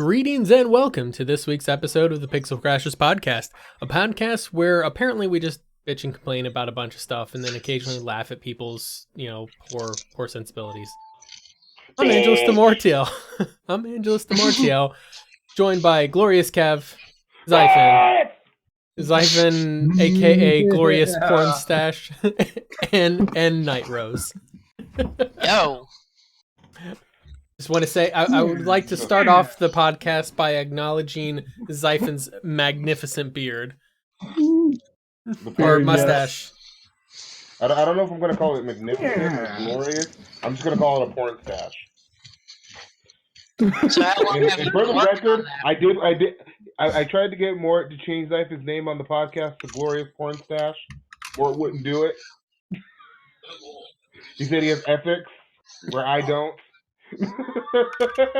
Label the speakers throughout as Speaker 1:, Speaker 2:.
Speaker 1: Greetings and welcome to this week's episode of the Pixel Crashers podcast, a podcast where apparently we just bitch and complain about a bunch of stuff and then occasionally laugh at people's, poor sensibilities. I'm Angelus de Mortiel. I'm Angelus de Mortiel, joined by Glorious Kev, Xaiphen, aka Glorious Porn Stash, and NightRose.
Speaker 2: Yo.
Speaker 1: Just want to say, I would like to start off the podcast by acknowledging Xaiphen's magnificent beard. Or mustache.
Speaker 3: I don't know if I'm going to call it magnificent or glorious. I'm just going to call it a porn stash.
Speaker 2: So
Speaker 3: for the record, I tried to get Mort to change Xaiphen's name on the podcast to Glorious Porn Stash. Mort wouldn't do it. He said he has ethics, where I don't.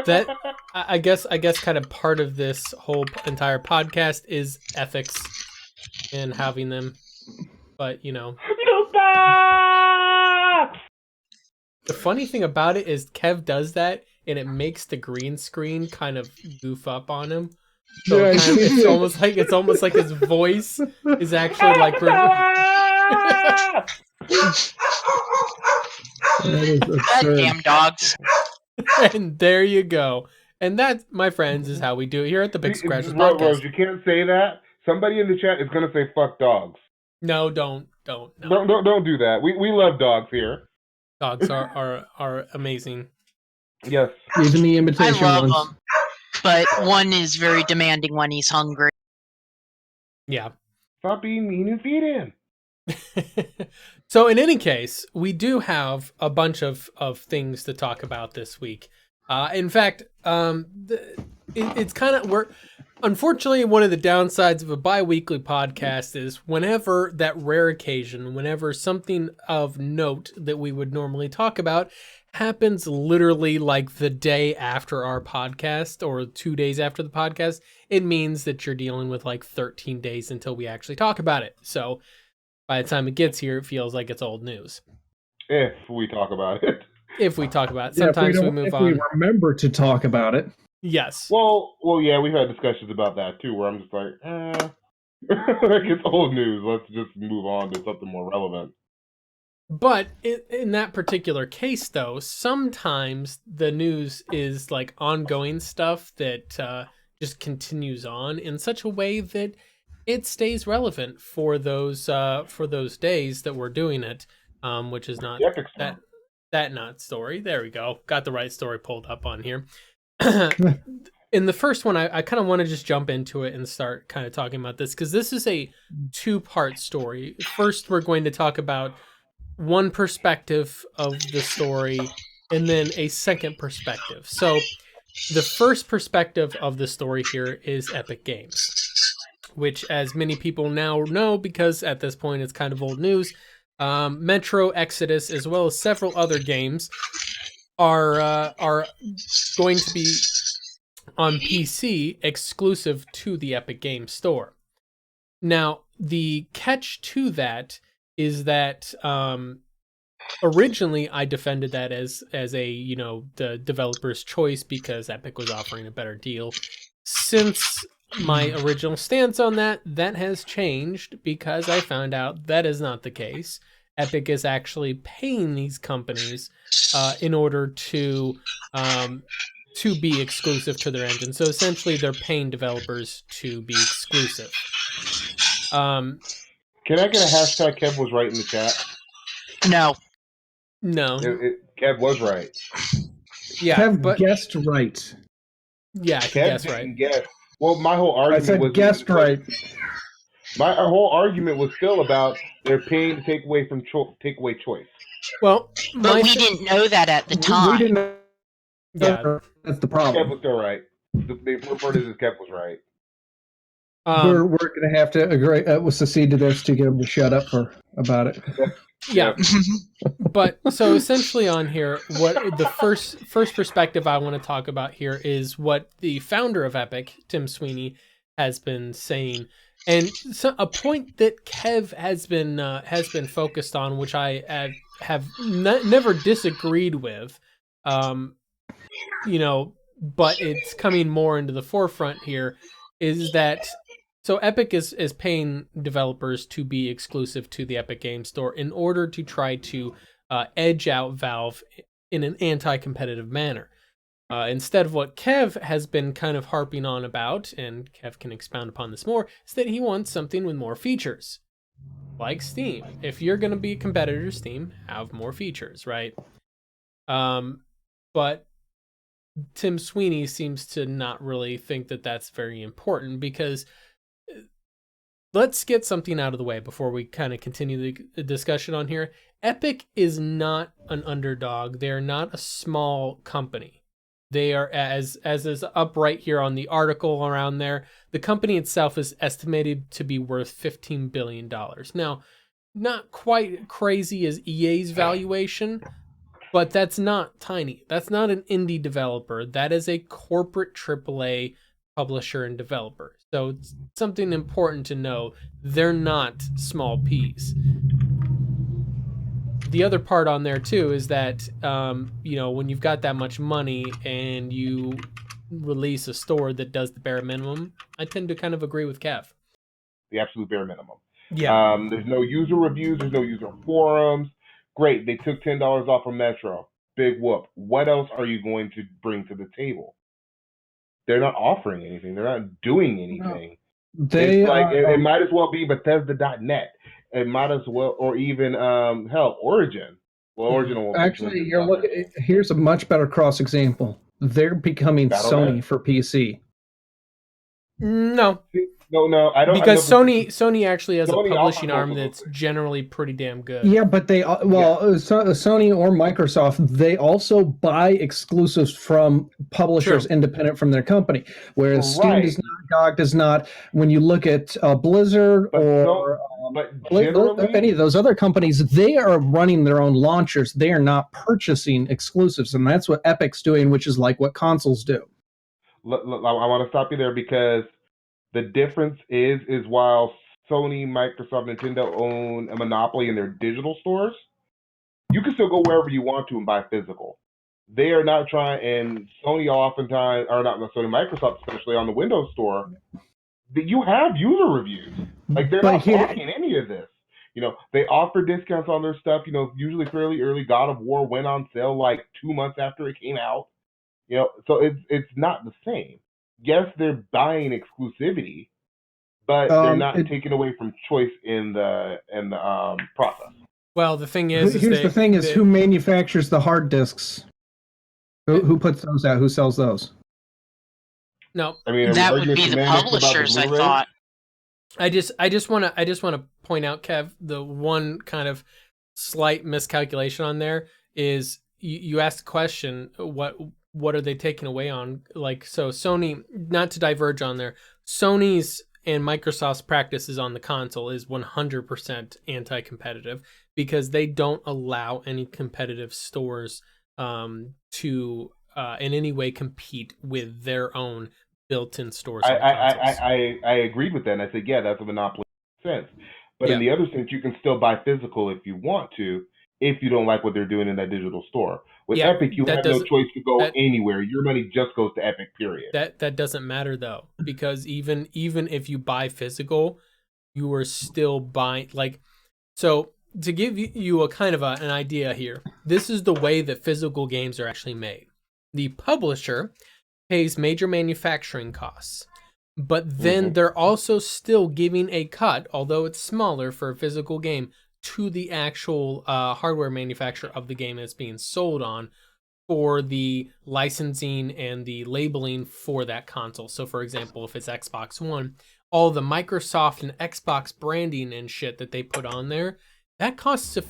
Speaker 1: That I guess kind of part of this whole entire podcast is ethics and having them, but the funny thing about it is Kev does that and it makes the green screen kind of goof up on him, so it's almost like his voice is actually like
Speaker 2: damn dogs.
Speaker 1: And there you go. And that, my friends, is how we do it here at the Pixel Crashers podcast.
Speaker 3: Rose, you can't say that. Somebody in the chat is going to say "fuck dogs."
Speaker 1: No, don't.
Speaker 3: No. Don't do that. We love dogs here.
Speaker 1: Dogs are amazing.
Speaker 3: Yes,
Speaker 4: even the imitation
Speaker 2: I love
Speaker 4: ones.
Speaker 2: them, but one is very demanding when he's hungry.
Speaker 1: Yeah.
Speaker 3: Stop being mean and feed him.
Speaker 1: So in any case, we do have a bunch of things to talk about this week. In fact, it's kind of unfortunately, one of the downsides of a bi-weekly podcast is whenever that rare occasion, whenever something of note that we would normally talk about happens literally like the day after our podcast or 2 days after the podcast, it means that you're dealing with like 13 days until we actually talk about it. So by the time it gets here, it feels like it's old news.
Speaker 3: If we talk about it.
Speaker 1: If we talk about it. Sometimes we move on.
Speaker 4: If we remember to talk about it.
Speaker 1: Yes.
Speaker 3: Well, yeah, we've had discussions about that too, where I'm just like, like it's old news. Let's just move on to something more relevant.
Speaker 1: But in that particular case, though, sometimes the news is like ongoing stuff that just continues on in such a way that it stays relevant for those days that we're doing it, which is not that not story. There we go. Got the right story pulled up on here. In the first one, I kind of want to just jump into it and start kind of talking about this because this is a two-part story. First, we're going to talk about one perspective of the story and then a second perspective. So the first perspective of the story here is Epic Games, which, as many people now know, because at this point it's kind of old news, Metro Exodus, as well as several other games, are going to be on PC exclusive to the Epic Games Store. Now, the catch to that is that originally I defended that as a the developer's choice because Epic was offering a better deal. Since my original stance on that has changed because I found out that is not the case. Epic is actually paying these companies in order to be exclusive to their engine. So essentially, they're paying developers to be exclusive.
Speaker 3: Can I get a hashtag Kev was right in the chat?
Speaker 2: No.
Speaker 3: Kev was right.
Speaker 1: Yeah,
Speaker 4: Kev guessed right.
Speaker 1: Yeah,
Speaker 3: Kev
Speaker 1: guessed
Speaker 3: didn't
Speaker 1: right.
Speaker 3: Guess. Well, my whole argument
Speaker 4: I said
Speaker 3: was
Speaker 4: guessed right.
Speaker 3: My whole argument was still about they're paying to take away choice.
Speaker 1: Well,
Speaker 2: but we didn't know that at the time.
Speaker 4: We didn't know.
Speaker 1: Yeah,
Speaker 4: that's the
Speaker 3: Kev
Speaker 4: problem.
Speaker 3: was still right. The report is Kev was right.
Speaker 4: We're going to have to agree. We'll secede to this to get him to shut up about it.
Speaker 1: Yeah. But so essentially on here, what the first perspective I want to talk about here is what the founder of Epic, Tim Sweeney, has been saying. And so a point that Kev has been focused on, which I have never disagreed with, but it's coming more into the forefront here, is that so Epic is paying developers to be exclusive to the Epic Game Store in order to try to edge out Valve in an anti-competitive manner. Instead of what Kev has been kind of harping on about, and Kev can expound upon this more, is that he wants something with more features. Like Steam. If you're going to be a competitor to Steam, have more features, right? But Tim Sweeney seems to not really think that that's very important, because let's get something out of the way before we kind of continue the discussion on here. Epic is not an underdog. They're not a small company. They are, as is up right here on the article around there, the company itself is estimated to be worth $15 billion. Now, not quite crazy as EA's valuation, but that's not tiny. That's not an indie developer. That is a corporate AAA publisher and developer. So it's something important to know. They're not small peas. The other part on there too is that when you've got that much money and you release a store that does the bare minimum, I tend to kind of agree with Kev.
Speaker 3: The absolute bare minimum.
Speaker 1: Yeah.
Speaker 3: There's no user reviews. There's no user forums. Great. They took $10 off of Metro. Big whoop. What else are you going to bring to the table? They're not offering anything. They're not doing anything. No. It's like it might as well be Bethesda.net. It might as well, or even Origin. Well, Origin.
Speaker 4: Actually, you're looking. Here's a much better cross example. They're becoming Sony for PC.
Speaker 1: No,
Speaker 3: I don't.
Speaker 1: Because Sony actually has a publishing arm that's generally pretty damn good.
Speaker 4: Yeah, but Sony or Microsoft, they also buy exclusives from publishers independent from their company. Whereas Steam does not, GOG does not. When you look at Blizzard any of those other companies, they are running their own launchers. They are not purchasing exclusives, and that's what Epic's doing, which is like what consoles do.
Speaker 3: I want to stop you there, because the difference is while Sony, Microsoft, Nintendo own a monopoly in their digital stores, you can still go wherever you want to and buy physical. They are not trying, and Sony oftentimes, or not Sony, Microsoft especially on the Windows Store, you have user reviews. Like, they're not talking any of this. They offer discounts on their stuff, usually fairly early. God of War went on sale like 2 months after it came out. So it's not the same. Yes, they're buying exclusivity, but they're not taking away from choice in the process.
Speaker 1: Well, the thing is,
Speaker 4: who manufactures the hard disks? Who puts those out? Who sells those?
Speaker 1: No,
Speaker 2: I mean, that would be the publishers. I thought.
Speaker 1: I just want to point out, Kev, the one kind of slight miscalculation on there is you asked the question, what are they taking away on? Like, so Sony, not to diverge on there, Sony's and Microsoft's practices on the console is 100% anti-competitive, because they don't allow any competitive stores to in any way compete with their own built-in stores.
Speaker 3: I agreed with that, and I said, yeah, that's a monopoly sense. But in the other sense, you can still buy physical if you want to, if you don't like what they're doing in that digital store. With Epic, you have no choice to go anywhere. Your money just goes to Epic, period.
Speaker 1: That doesn't matter, though, because even if you buy physical, you are still buying, like, so to give you a kind of an idea here, this is the way that physical games are actually made. The publisher pays major manufacturing costs, but then they're also still giving a cut, although it's smaller for a physical game, to the actual hardware manufacturer of the game that's being sold on, for the licensing and the labeling for that console. So, for example, if it's Xbox One, all the Microsoft and Xbox branding and shit that they put on there, that costs a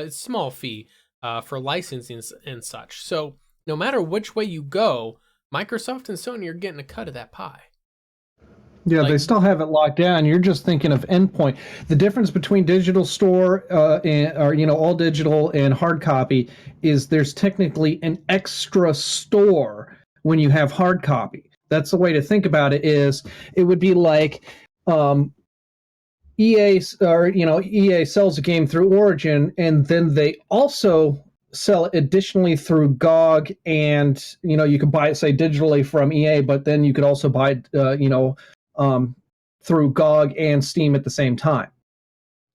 Speaker 1: small fee for licensing and such. So, no matter which way you go, Microsoft and Sony are getting a cut of that pie.
Speaker 4: Yeah, they still have it locked down. You're just thinking of endpoint. The difference between digital store and all digital and hard copy is there's technically an extra store when you have hard copy. That's the way to think about it. Is it would be like EA sells a game through Origin, and then they also sell it additionally through GOG, and you could buy it, say, digitally from EA, but then you could also buy it through GOG and Steam at the same time.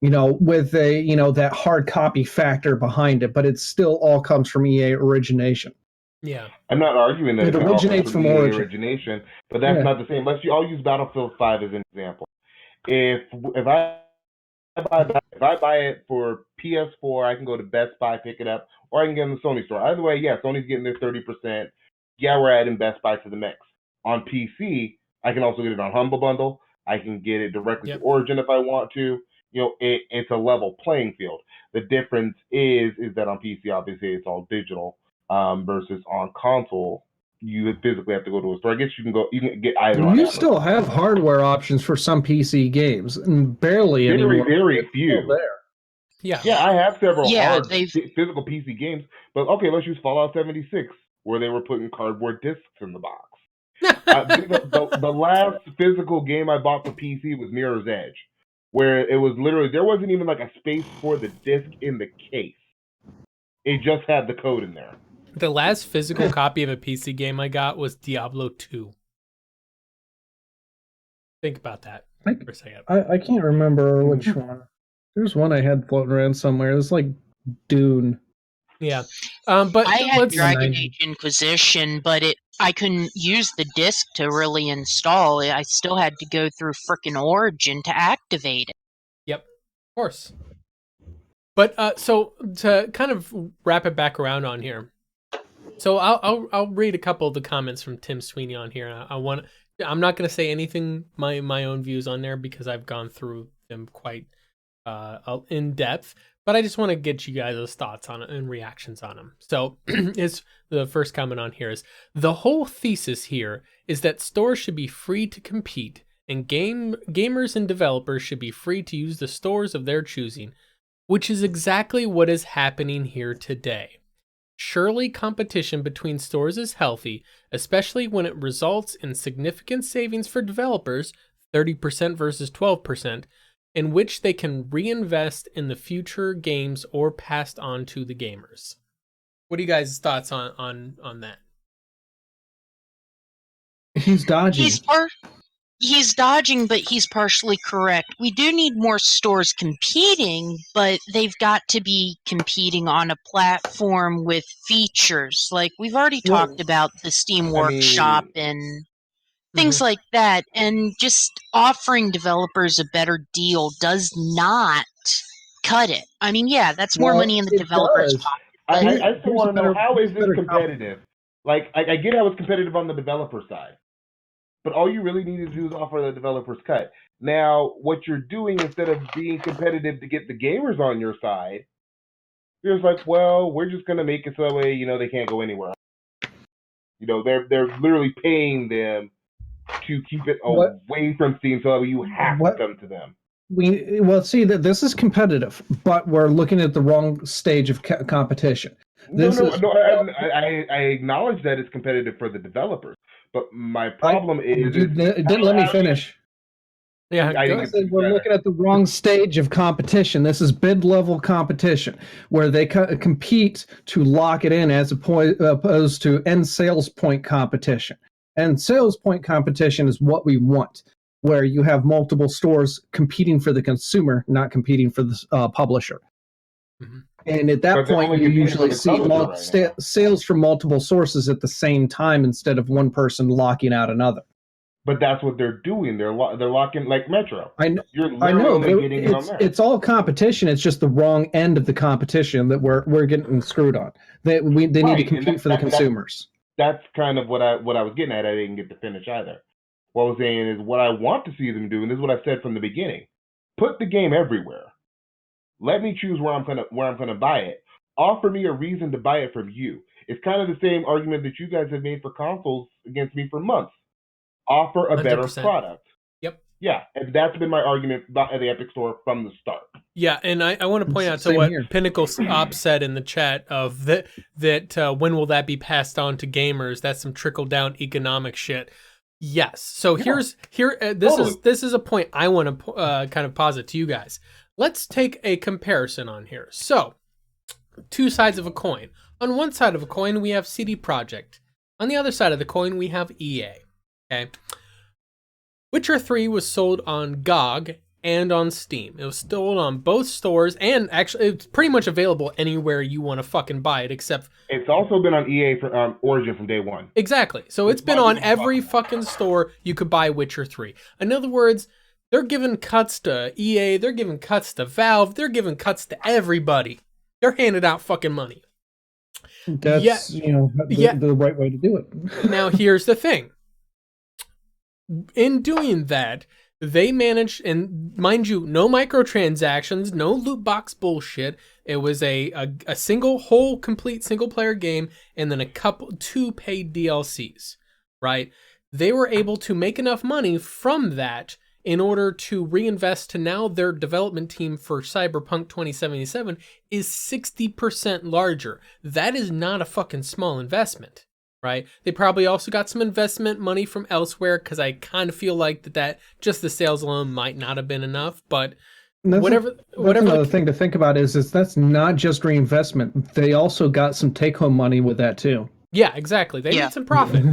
Speaker 4: With that hard copy factor behind it, but it still all comes from EA origination.
Speaker 1: Yeah,
Speaker 3: I'm not arguing that
Speaker 4: it originates from
Speaker 3: EA
Speaker 4: Origin.
Speaker 3: origination, but that's not the same. I'll use Battlefield 5 as an example. If I buy it for PS4, I can go to Best Buy, pick it up, or I can get it in the Sony store. Either way, yeah, Sony's getting their 30%. Yeah, we're adding Best Buy to the mix. On PC, I can also get it on Humble Bundle. I can get it directly to Origin if I want to. It's a level playing field. The difference is that on PC, obviously, it's all digital, versus on console, you physically have to go to a store. I guess you can get either.
Speaker 4: You still have hardware options for some PC games, and barely anymore.
Speaker 3: Very few.
Speaker 1: Yeah,
Speaker 3: I have several physical PC games, but okay, let's use Fallout 76, where they were putting cardboard discs in the box. The last physical game I bought for PC was Mirror's Edge, where it was literally, there wasn't even like a space for the disc in the case. It just had the code in there.
Speaker 1: The last physical copy of a PC game I got was Diablo 2. Think about that for a second.
Speaker 4: I can't remember which one. There's one I had floating around somewhere. It was like Dune.
Speaker 1: Yeah. But
Speaker 2: I had Dragon Age Inquisition, but I couldn't use the disc to really install it. I still had to go through frickin' Origin to activate it.
Speaker 1: Yep, of course. But so to kind of wrap it back around on here, so I'll read a couple of the comments from Tim Sweeney on here. I'm not going to say anything my own views on there because I've gone through them quite in depth. But I just want to get you guys' thoughts on it and reactions on them. So the first comment on here is, the whole thesis here is that stores should be free to compete, and gamers and developers should be free to use the stores of their choosing, which is exactly what is happening here today. Surely competition between stores is healthy, especially when it results in significant savings for developers, 30% versus 12%, in which they can reinvest in the future games or passed on to the gamers. What are you guys' thoughts on that?
Speaker 4: He's dodging.
Speaker 2: He's dodging, but he's partially correct. We do need more stores competing, but they've got to be competing on a platform with features. Like, we've already talked about the Steam Workshop and things like that, and just offering developers a better deal does not cut it. I mean, yeah, that's more money in the developer's pocket.
Speaker 3: I still want to know, how is this competitive? Like, I get how it's competitive on the developer side, but all you really need to do is offer the developer's cut. Now, what you're doing, instead of being competitive to get the gamers on your side, you're just like, well, we're just going to make it so that way, they can't go anywhere. They're literally paying them to keep it away from Steam, so that you have to come to them.
Speaker 4: See that this is competitive, but we're looking at the wrong stage of competition.
Speaker 3: I acknowledge that it's competitive for the developers, but my problem is
Speaker 4: it didn't let me finish.
Speaker 1: Yeah,
Speaker 4: we're looking at the wrong stage of competition. This is bid level competition, where they compete to lock it in, as opposed to end sales point competition. And sales point competition is what we want, where you have multiple stores competing for the consumer, not competing for the publisher. Mm-hmm. And at that point, you usually see sales from multiple sources at the same time instead of one person locking out another.
Speaker 3: But that's what they're doing. They're locking, like Metro.
Speaker 4: I know. It's all competition. It's just the wrong end of the competition that we're getting screwed on. They need to compete for the consumers.
Speaker 3: That's kind of what I was getting at. I didn't get to finish either. What I was saying is, what I want to see them do, and this is what I've said from the beginning: put the game everywhere. Let me choose where I'm gonna buy it. Offer me a reason to buy it from you. It's kind of the same argument that you guys have made for consoles against me for months. Offer a 100%. Better product.
Speaker 1: Yep.
Speaker 3: Yeah, and that's been my argument at the Epic Store from the start.
Speaker 1: Yeah, and I want to point out to what Pinnacle Op said in the chat of that when will that be passed on to gamers? That's some trickle down economic shit. Yes. So this is a point I want to kind of posit to you guys. Let's take a comparison on here. So two sides of a coin. On one side of a coin, we have CD Projekt. On the other side of the coin, we have EA. Okay. Witcher 3 was sold on GOG and on Steam. It was sold on both stores, and actually, it's pretty much available anywhere you want to fucking buy it, except...
Speaker 3: It's also been on EA for Origin from day one.
Speaker 1: Exactly. So it's been on every fucking store you could buy Witcher 3. In other words, they're giving cuts to EA, they're giving cuts to Valve, they're giving cuts to everybody. They're handing out fucking money.
Speaker 4: That's, the right way to do it.
Speaker 1: Now, here's the thing. In doing that, they managed, and mind you, no microtransactions, no loot box bullshit. It was a complete single player game, and then two paid DLCs, right? They were able to make enough money from that in order to reinvest to now their development team for Cyberpunk 2077 is 60% larger. That is not a fucking small investment. Right? They probably also got some investment money from elsewhere, because I kind of feel like that just the sales alone might not have been enough. But whatever.
Speaker 4: Another thing to think about is that's not just reinvestment. They also got some take-home money with that too.
Speaker 1: Yeah, exactly. They made some profit.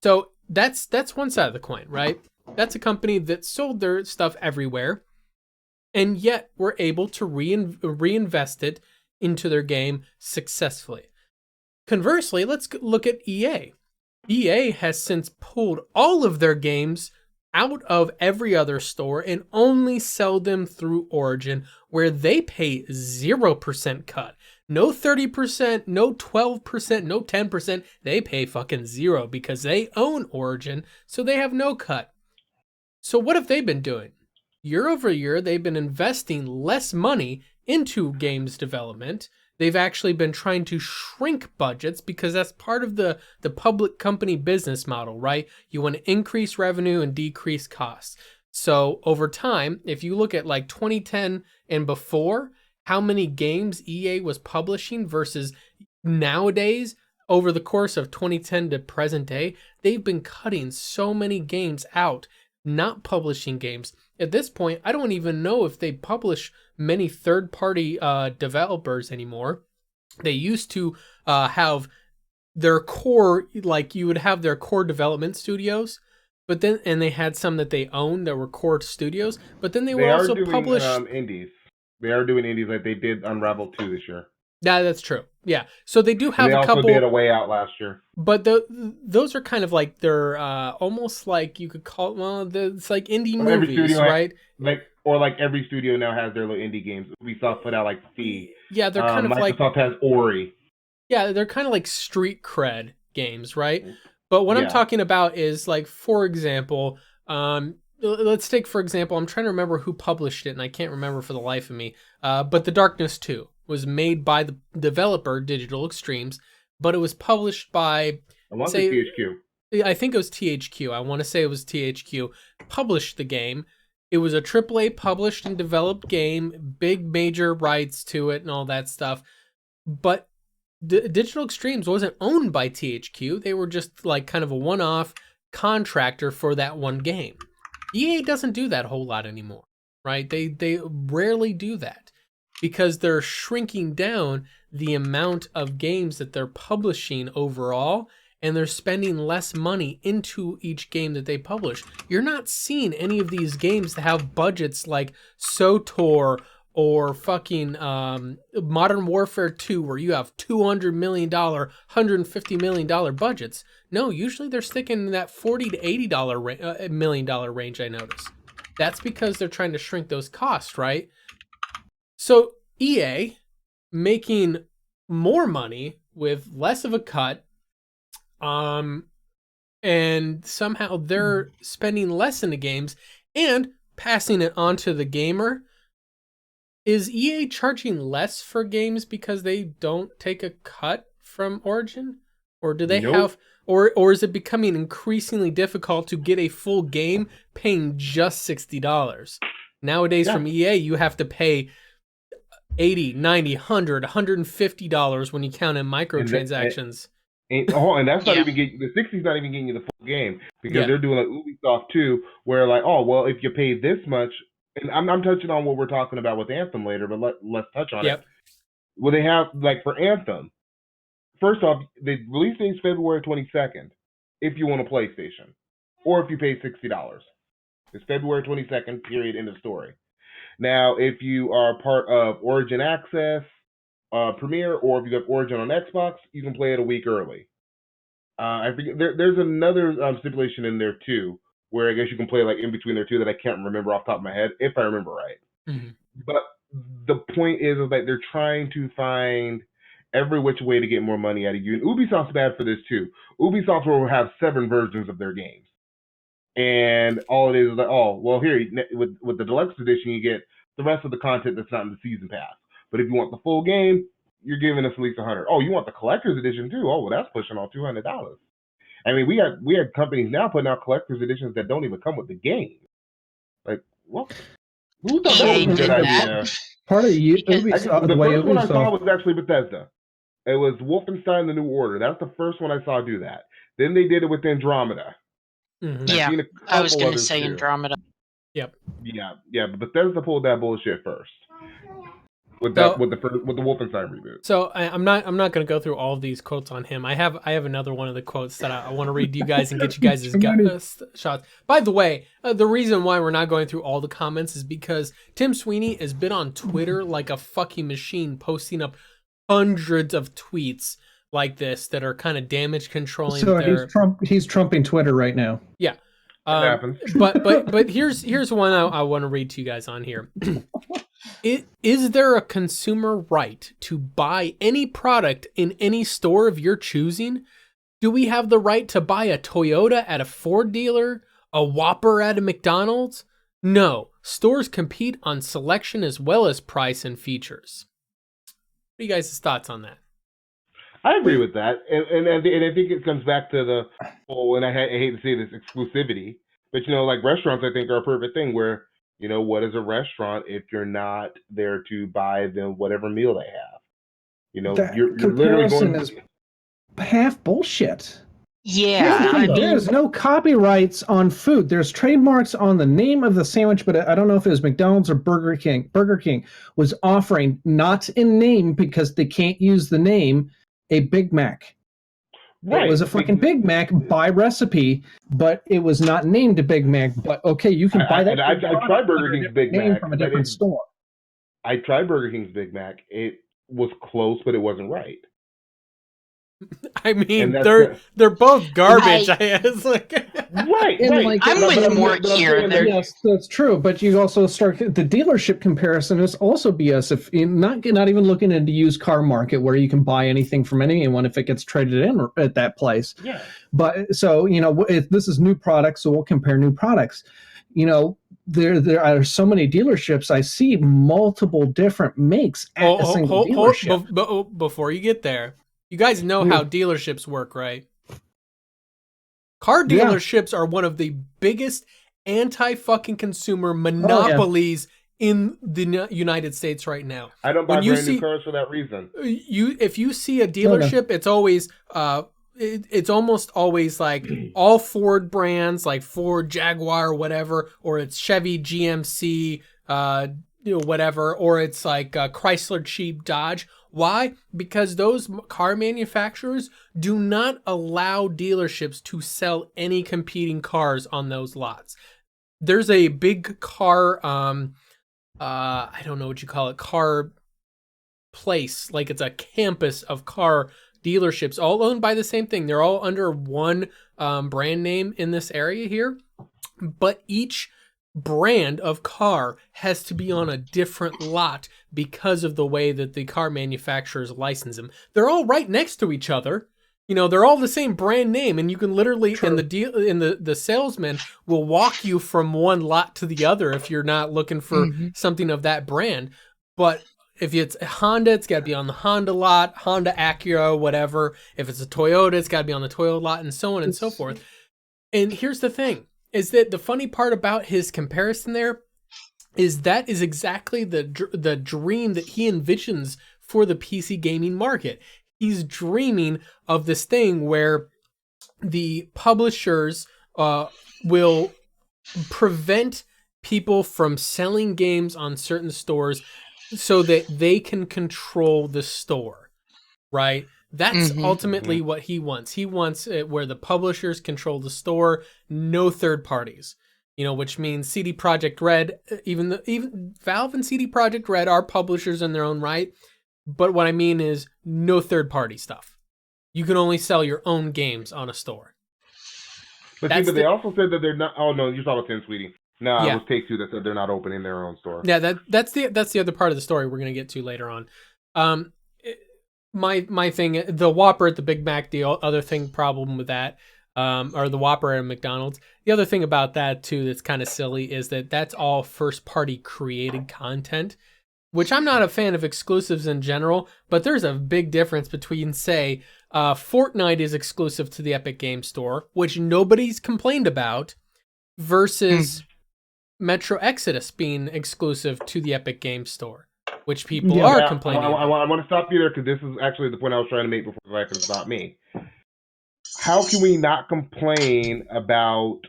Speaker 1: So that's one side of the coin, right? That's a company that sold their stuff everywhere, and yet were able to reinvest it into their game successfully. Conversely, let's look at EA. EA has since pulled all of their games out of every other store and only sell them through Origin, where they pay 0% cut. No 30%, no 12%, no 10%. They pay fucking 0 because they own Origin, so they have no cut. So what have they been doing? Year over year, they've been investing less money into games development. They've actually been trying to shrink budgets because that's part of the public company business model, right? You want to increase revenue and decrease costs. So over time, if you look at like 2010 and before, how many games EA was publishing versus nowadays, over the course of 2010 to present day, they've been cutting so many games out, not publishing games. At this point, I don't even know if they publish many third-party developers anymore. They used to have their core, like you would have their core development studios, but then, and they had some that they owned that were core studios, but then they would also publish
Speaker 3: indies. They are doing indies like they did Unravel 2 this year.
Speaker 1: Yeah, that's true. Yeah, so they do have a couple.
Speaker 3: They also did A Way Out last year.
Speaker 1: But those are kind of like they're almost like you could call it's like indie movies, right?
Speaker 3: Like every studio now has their little indie games. Ubisoft put out like C.
Speaker 1: Yeah, they're kind of
Speaker 3: Microsoft has Ori.
Speaker 1: Yeah, they're kind of like street cred games, right? But what I'm talking about is like, for example, let's take for example, I'm trying to remember who published it, and I can't remember for the life of me. But The Darkness 2 was made by the developer Digital Extremes, but it was published by
Speaker 3: THQ.
Speaker 1: I think it was THQ. I want to say it was THQ published the game. It was a AAA published and developed game, big major rights to it and all that stuff. But Digital Extremes wasn't owned by THQ. They were just like kind of a one-off contractor for that one game. EA doesn't do that a whole lot anymore, right? They rarely do that because they're shrinking down the amount of games that they're publishing overall, and they're spending less money into each game that they publish. You're not seeing any of these games that have budgets like SOTOR or fucking Modern Warfare 2, where you have $200 million, $150 million budgets. No, usually they're sticking in that $40 to $80 million range, I notice. That's because they're trying to shrink those costs, right? So EA making more money with less of a cut, and somehow they're spending less in the games and passing it on to the gamer. Is EA charging less for games because they don't take a cut from Origin? Or do they have, or is it becoming increasingly difficult to get a full game paying just $60? Nowadays from EA, you have to pay $80, $90, $100, $150 when you count in microtransactions.
Speaker 3: And that's not even getting, the 60's not even getting you the full game, because they're doing like Ubisoft too, where like, oh, well, if you pay this much, and I'm touching on what we're talking about with Anthem later, but let's touch on it. Well, they have, like, for Anthem, first off, the release date is February 22nd if you want a PlayStation, or if you pay $60. It's February 22nd, period, end of story. Now, if you are part of Origin Access, Premier, or if you have Origin on Xbox, you can play it a week early. I forget, there's another stipulation in there, too, where I guess you can play, like, in between there, too, that I can't remember off the top of my head, if I remember right.
Speaker 1: Mm-hmm.
Speaker 3: But the point is that they're trying to find every which way to get more money out of you. And Ubisoft's bad for this too. Ubisoft will have 7 versions of their games. And all it is like, oh, well, here, with the deluxe edition, you get the rest of the content that's not in the season pass. But if you want the full game, you're giving us at least $100. Oh, you want the collector's edition too? Oh, well, that's pushing on $200. I mean, we have companies now putting out collector's editions that don't even come with the game. Like, what? Who thought that was a good idea?
Speaker 4: Part of the
Speaker 3: Ubisoft, the first one I saw was actually Bethesda. It was Wolfenstein: The New Order. That's the first one I saw do that. Then they did it with Andromeda.
Speaker 2: Mm-hmm. Yeah, I was going to say Andromeda.
Speaker 1: Yep.
Speaker 3: Yeah, but Bethesda pulled that bullshit first. With the Wolfenstein reboot.
Speaker 1: So I'm not going to go through all of these quotes on him. I have another one of the quotes that I want to read to you guys and get you guys' shots. By the way, the reason why we're not going through all the comments is because Tim Sweeney has been on Twitter like a fucking machine, posting up hundreds of tweets like this that are kind of damage controlling.
Speaker 4: So he's trumping Twitter right now.
Speaker 1: Yeah.
Speaker 3: Happens.
Speaker 1: But here's one I want to read to you guys on here. Is there a consumer right to buy any product in any store of your choosing? Do we have the right to buy a Toyota at a Ford dealer, a Whopper at a McDonald's? No. Stores compete on selection as well as price and features. What are you guys' thoughts on that?
Speaker 3: I agree with that, and I think it comes back to the whole, and I hate to say this, exclusivity, but like restaurants, I think are a perfect thing where, what is a restaurant if you're not there to buy them whatever meal they have? You're literally going to...
Speaker 4: is half bullshit.
Speaker 2: Yeah,
Speaker 4: there's no copyrights on food. There's trademarks on the name of the sandwich, but I don't know if it was McDonald's or Burger King. Burger King was offering, not in name because they can't use the name, a Big Mac. Right. It was a fucking Big Mac by recipe, but it was not named a Big Mac. But okay, you can buy that.
Speaker 3: I tried Burger King's Big Mac
Speaker 4: from a different store.
Speaker 3: I tried Burger King's Big Mac. It was close, but it wasn't right.
Speaker 1: I mean, they're both garbage. It's like
Speaker 3: right.
Speaker 2: I'm with Mort here.
Speaker 4: Yes, that's true. But you also start the dealership comparison is also BS. If you're not even looking into used car market where you can buy anything from anyone if it gets traded in at that place.
Speaker 3: Yeah.
Speaker 4: But so if this is new products, so we'll compare new products. There are so many dealerships. I see multiple different makes at a single dealership.
Speaker 1: Before you get there. You guys know how dealerships work, right? Car dealerships are one of the biggest anti-fucking consumer monopolies in the United States right now.
Speaker 3: I don't buy brand new cars for that reason.
Speaker 1: If you see a dealership, it's always it's almost always like all Ford brands, like Ford, Jaguar, whatever, or it's Chevy, GMC, whatever, or it's like Chrysler, Jeep, Dodge. Why? Because those car manufacturers do not allow dealerships to sell any competing cars on those lots. There's a big car, I don't know what you call it, car place, like it's a campus of car dealerships, all owned by the same thing. They're all under one brand name in this area here, but each brand of car has to be on a different lot because of the way that the car manufacturers license them. They're all right next to each other. They're all the same brand name, and you can literally, and the salesman will walk you from one lot to the other if you're not looking for something of that brand. But if it's a Honda, it's got to be on the Honda lot, Honda Acura, whatever. If it's a Toyota, it's got to be on the Toyota lot, and so on and so forth. And here's the thing. Is that the funny part about his comparison there is that is exactly the dream that he envisions for the PC gaming market. He's dreaming of this thing where the publishers will prevent people from selling games on certain stores so that they can control the store, right? That's ultimately what he wants. He wants it where the publishers control the store, no third parties. Which means CD Projekt Red, even Valve and CD Projekt Red are publishers in their own right. But what I mean is no third party stuff. You can only sell your own games on a store.
Speaker 3: But they also said that they're not. Oh no, you're talking about Tim Sweetie. No, it was Take-Two that said they're not opening their own store.
Speaker 1: Yeah, that's the other part of the story we're going to get to later on. My thing, the Whopper at the Big Mac, the other problem with that, or the Whopper at McDonald's. The other thing about that too that's kind of silly is that that's all first party created content, which I'm not a fan of exclusives in general, but there's a big difference between, say, Fortnite is exclusive to the Epic Game Store, which nobody's complained about, versus Metro Exodus being exclusive to the Epic Game Store, which people are complaining about.
Speaker 3: I want to stop you there because this is actually the point I was trying to make before I could stop me. How can we not complain about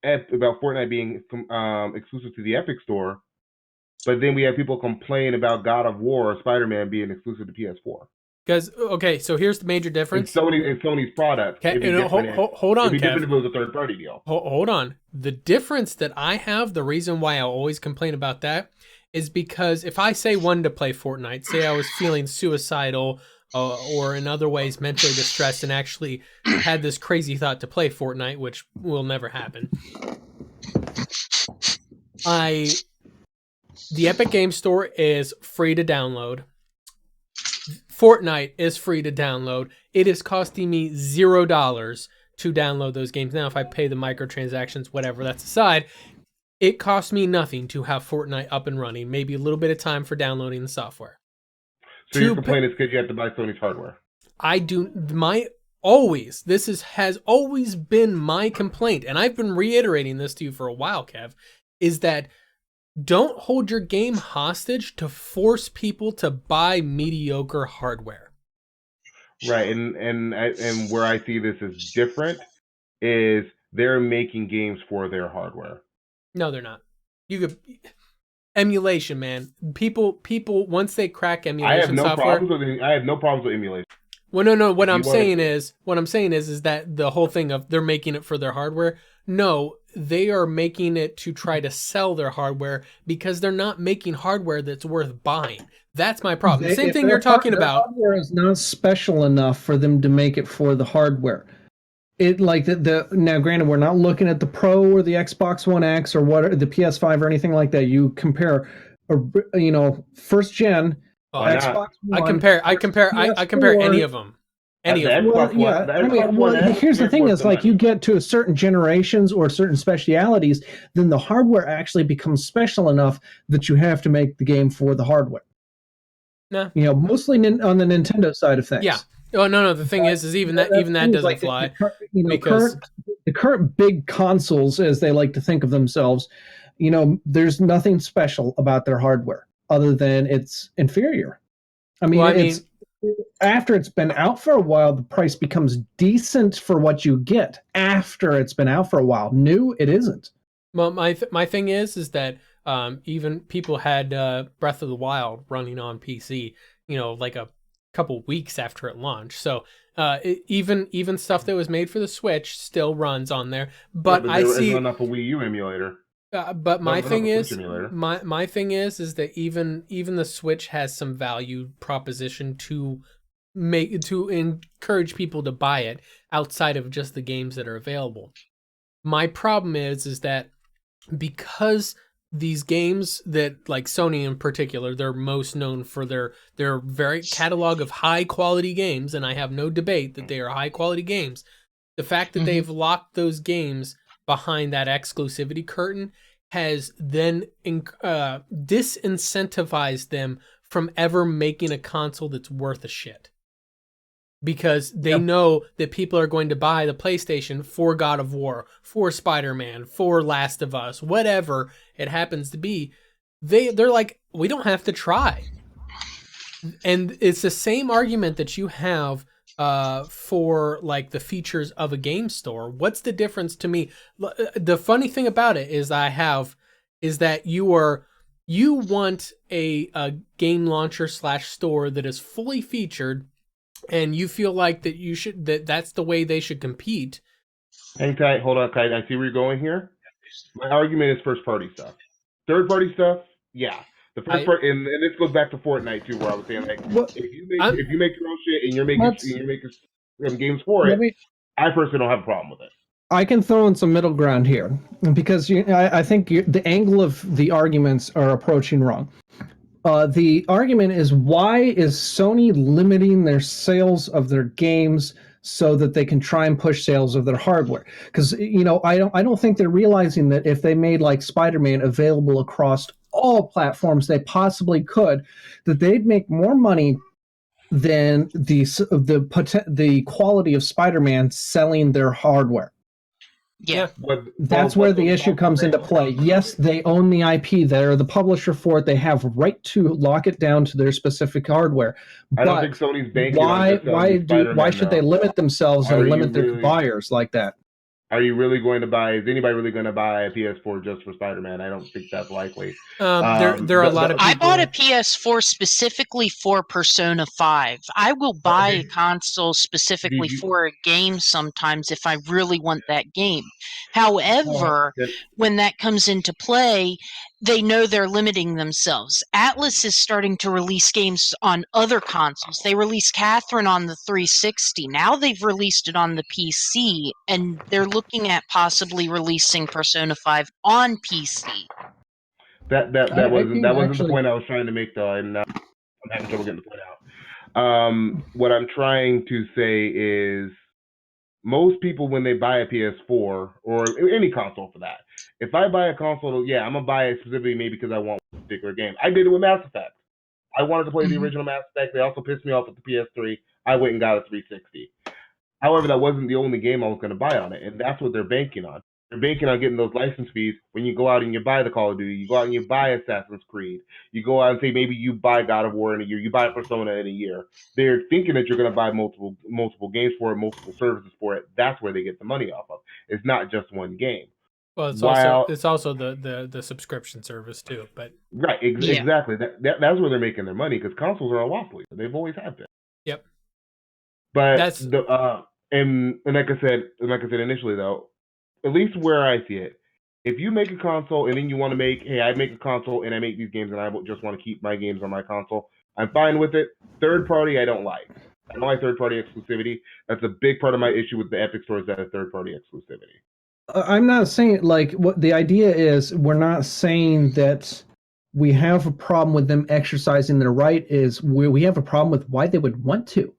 Speaker 3: Fortnite being exclusive to the Epic Store, but then we have people complain about God of War or Spider-Man being exclusive to PS4?
Speaker 1: Because, okay, so here's the major difference.
Speaker 3: Sony's product.
Speaker 1: Okay, hold on,
Speaker 3: It'd be
Speaker 1: Kev.
Speaker 3: different if it was a third-party deal.
Speaker 1: Hold on. The difference that I have, the reason why I always complain about that, is because if I say wanted to play Fortnite, say I was feeling suicidal or in other ways mentally distressed and actually had this crazy thought to play Fortnite, which will never happen, the Epic Game Store is free to download. Fortnite is free to download. It is costing me $0 to download those games. Now, if I pay the microtransactions, whatever, that's aside, it costs me nothing to have Fortnite up and running. Maybe a little bit of time for downloading the software.
Speaker 3: So your complaint is because you have to buy Sony's hardware. Has always been my complaint, and I've been reiterating this to you for a while, Kev, is that don't hold your game hostage to force people to buy mediocre hardware. Right, and where I see this as different is they're making games for their hardware.
Speaker 1: No, they're not. Emulation, man. People once they crack emulation software.
Speaker 3: I have no problems with emulation.
Speaker 1: Well, no. What I'm saying is that the whole thing of they're making it for their hardware. No, they are making it to try to sell their hardware because they're not making hardware that's worth buying. That's my problem. The same thing you're talking about.
Speaker 4: Hardware is not special enough for them to make it for the hardware. It like now, granted, we're not looking at the Pro or the Xbox One X or the PS5 or anything like that. You compare, first gen Xbox One.
Speaker 1: I compare any of them. Here's
Speaker 4: the thing: is like you get to a certain generations or certain specialities, then the hardware actually becomes special enough that you have to make the game for the hardware.
Speaker 1: No,
Speaker 4: mostly on the Nintendo side of things.
Speaker 1: Yeah. Oh no. The thing is even that doesn't like fly
Speaker 4: because the current big consoles, as they like to think of themselves, there's nothing special about their hardware other than it's inferior. After it's been out for a while, the price becomes decent for what you get. After it's been out for a while, new it isn't.
Speaker 1: Well, my thing is that even people had Breath of the Wild running on PC, like a couple weeks after it launched. So even stuff that was made for the Switch still runs on there. But I see
Speaker 3: run up a Wii U emulator.
Speaker 1: But my thing is that even the Switch has some value proposition to encourage people to buy it outside of just the games that are available. My problem is that because these games that, like Sony in particular, they're most known for their very catalog of high quality games, and I have no debate that they are high quality games. The fact that they've locked those games behind that exclusivity curtain has then disincentivized them from ever making a console that's worth a shit. Because they know that people are going to buy the PlayStation for God of War, for Spider-Man, for Last of Us, whatever it happens to be. They're like, we don't have to try. And it's the same argument that you have for like the features of a game store. What's the difference to me? The funny thing about it is that you are you want a game launcher / store that is fully featured, and you feel like that's the way they should compete.
Speaker 3: Hang tight, hold on tight. I see where you're going here. My argument is first party stuff. Third party stuff, yeah. The first part, and this goes back to Fortnite too, where I was saying like, if you make your own shit and you're making games for it, I personally don't have a problem with it.
Speaker 4: I can throw in some middle ground here, because I think the angle of the arguments are approaching wrong. The argument is, why is Sony limiting their sales of their games so that they can try and push sales of their hardware? Because I don't think they're realizing that if they made like Spider-Man available across all platforms they possibly could, that they'd make more money than the quality of Spider-Man selling their hardware.
Speaker 2: Yeah.
Speaker 4: That's where the issue comes into play. Yes, they own the IP. They're the publisher for it. They have right to lock it down to their specific hardware.
Speaker 3: I don't think Sony's banking on
Speaker 4: why should they limit themselves and limit their buyers like that?
Speaker 3: Are you really going to buy? Is anybody really going to buy a PS4 just for Spider-Man? I don't think that's likely.
Speaker 1: There are a lot of people.
Speaker 2: I bought a PS4 specifically for Persona 5. I will buy a console specifically for a game sometimes if I really want that game. However, when that comes into play, they know they're limiting themselves. Atlas is starting to release games on other consoles. They released Catherine on the 360. Now they've released it on the PC, and they're looking at possibly releasing Persona 5 on PC.
Speaker 3: That wasn't the point I was trying to make, though, and I'm having trouble getting the point out. What I'm trying to say is, most people, when they buy a PS4 or any console for that, if I buy a console, I'm gonna buy it specifically maybe because I want a particular game. I did it with Mass Effect. I wanted to play the original Mass Effect. They also pissed me off with the PS3. I went and got a 360. However, that wasn't the only game I was going to buy on it, and that's what they're banking on. They're banking on getting those license fees when you go out and you buy the Call of Duty, you go out and you buy Assassin's Creed, you go out and say maybe you buy God of War in a year, you buy Persona in a year. They're thinking that you're going to buy multiple games for it, multiple services for it. That's where they get the money off of. It's not just one game.
Speaker 1: Well, it's also the subscription service too. But
Speaker 3: exactly. That's where they're making their money, because consoles are a loss leader. They've always had been.
Speaker 1: Yep.
Speaker 3: But and like I said initially, though, at least where I see it, if you make a console and then you want to I make a console and I make these games and I just want to keep my games on my console, I'm fine with it. Third party, I don't like. I don't like third party exclusivity. That's a big part of my issue with the Epic Store, is that a third party exclusivity.
Speaker 4: I'm not saying, like, what the idea is, we're not saying that we have a problem with them exercising their right. Is we have a problem with why they would want to.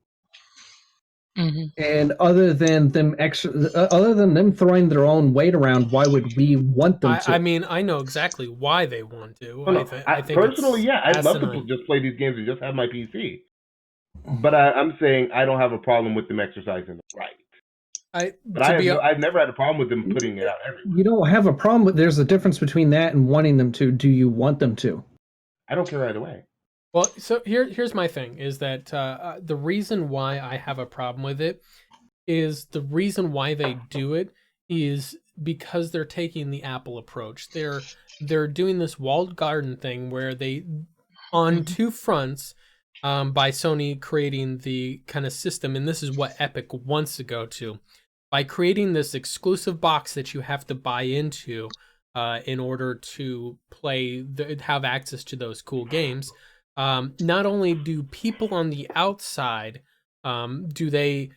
Speaker 4: Mm-hmm. And other than them throwing their own weight around, why would we want them to?
Speaker 1: I mean, I know exactly why they want to.
Speaker 3: I think personally, I'd love to just play these games and just have my PC. But I'm saying I don't have a problem with them exercising the right. I've never had a problem with them putting it out everywhere.
Speaker 4: You don't have a problem with. There's a difference between that and wanting them to. Do you want them to?
Speaker 3: I don't care either way.
Speaker 1: Well, so here's my thing, is that the reason why I have a problem with it is the reason why they do it is because they're taking the Apple approach. They're doing this walled garden thing where they, on two fronts, by Sony creating the kind of system, and this is what Epic wants to go to, by creating this exclusive box that you have to buy into in order to have access to those cool games. Not only do people on the outside they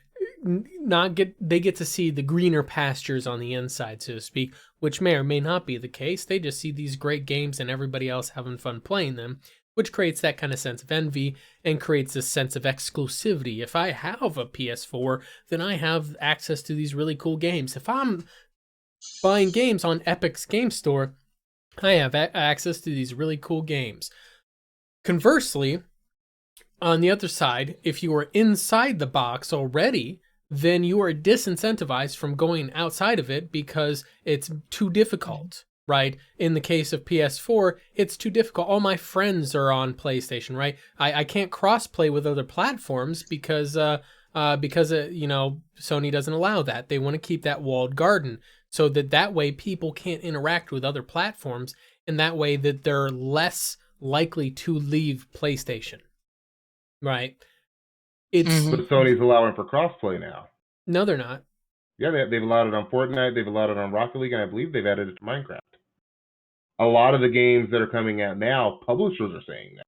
Speaker 1: get to see the greener pastures on the inside, so to speak, which may or may not be the case. They just see these great games and everybody else having fun playing them, which creates that kind of sense of envy and creates this sense of exclusivity. If I have a PS4, then I have access to these really cool games. If I'm buying games on Epic's Game Store, I have access to these really cool games. Conversely, on the other side, if you are inside the box already, then you are disincentivized from going outside of it because it's too difficult, right? In the case of PS4, it's too difficult. All my friends are on PlayStation, right? I can't cross-play with other platforms because Sony doesn't allow that. They want to keep that walled garden so that way people can't interact with other platforms. in that way that they're less likely to leave PlayStation. Right? It's
Speaker 3: But Sony's allowing for crossplay now.
Speaker 1: No, they're not.
Speaker 3: Yeah, they've allowed it on Fortnite, they've allowed it on Rocket League, and I believe they've added it to Minecraft. A lot of the games that are coming out now, publishers are saying that.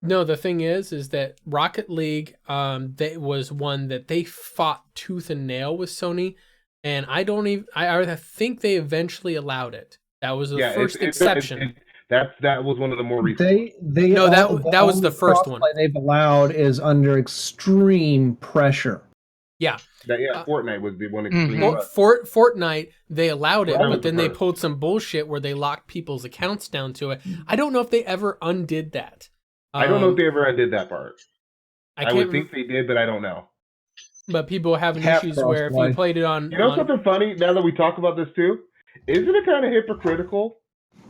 Speaker 1: No, the thing is that Rocket League, that was one that they fought tooth and nail with Sony, and I think they eventually allowed it. That was the first exception.
Speaker 3: That was one of the more recent.
Speaker 1: That was the first one.
Speaker 4: They've allowed is under extreme pressure.
Speaker 1: Yeah.
Speaker 3: Fortnite was the one.
Speaker 1: Fortnite, they allowed it, but then they pulled some bullshit where they locked people's accounts down to it. I don't know if they ever undid that.
Speaker 3: I don't know if they ever undid that part. I would think they did, but I don't know.
Speaker 1: But people are having issues where if you played it on...
Speaker 3: something funny, now that we talk about this too? Isn't it kind of hypocritical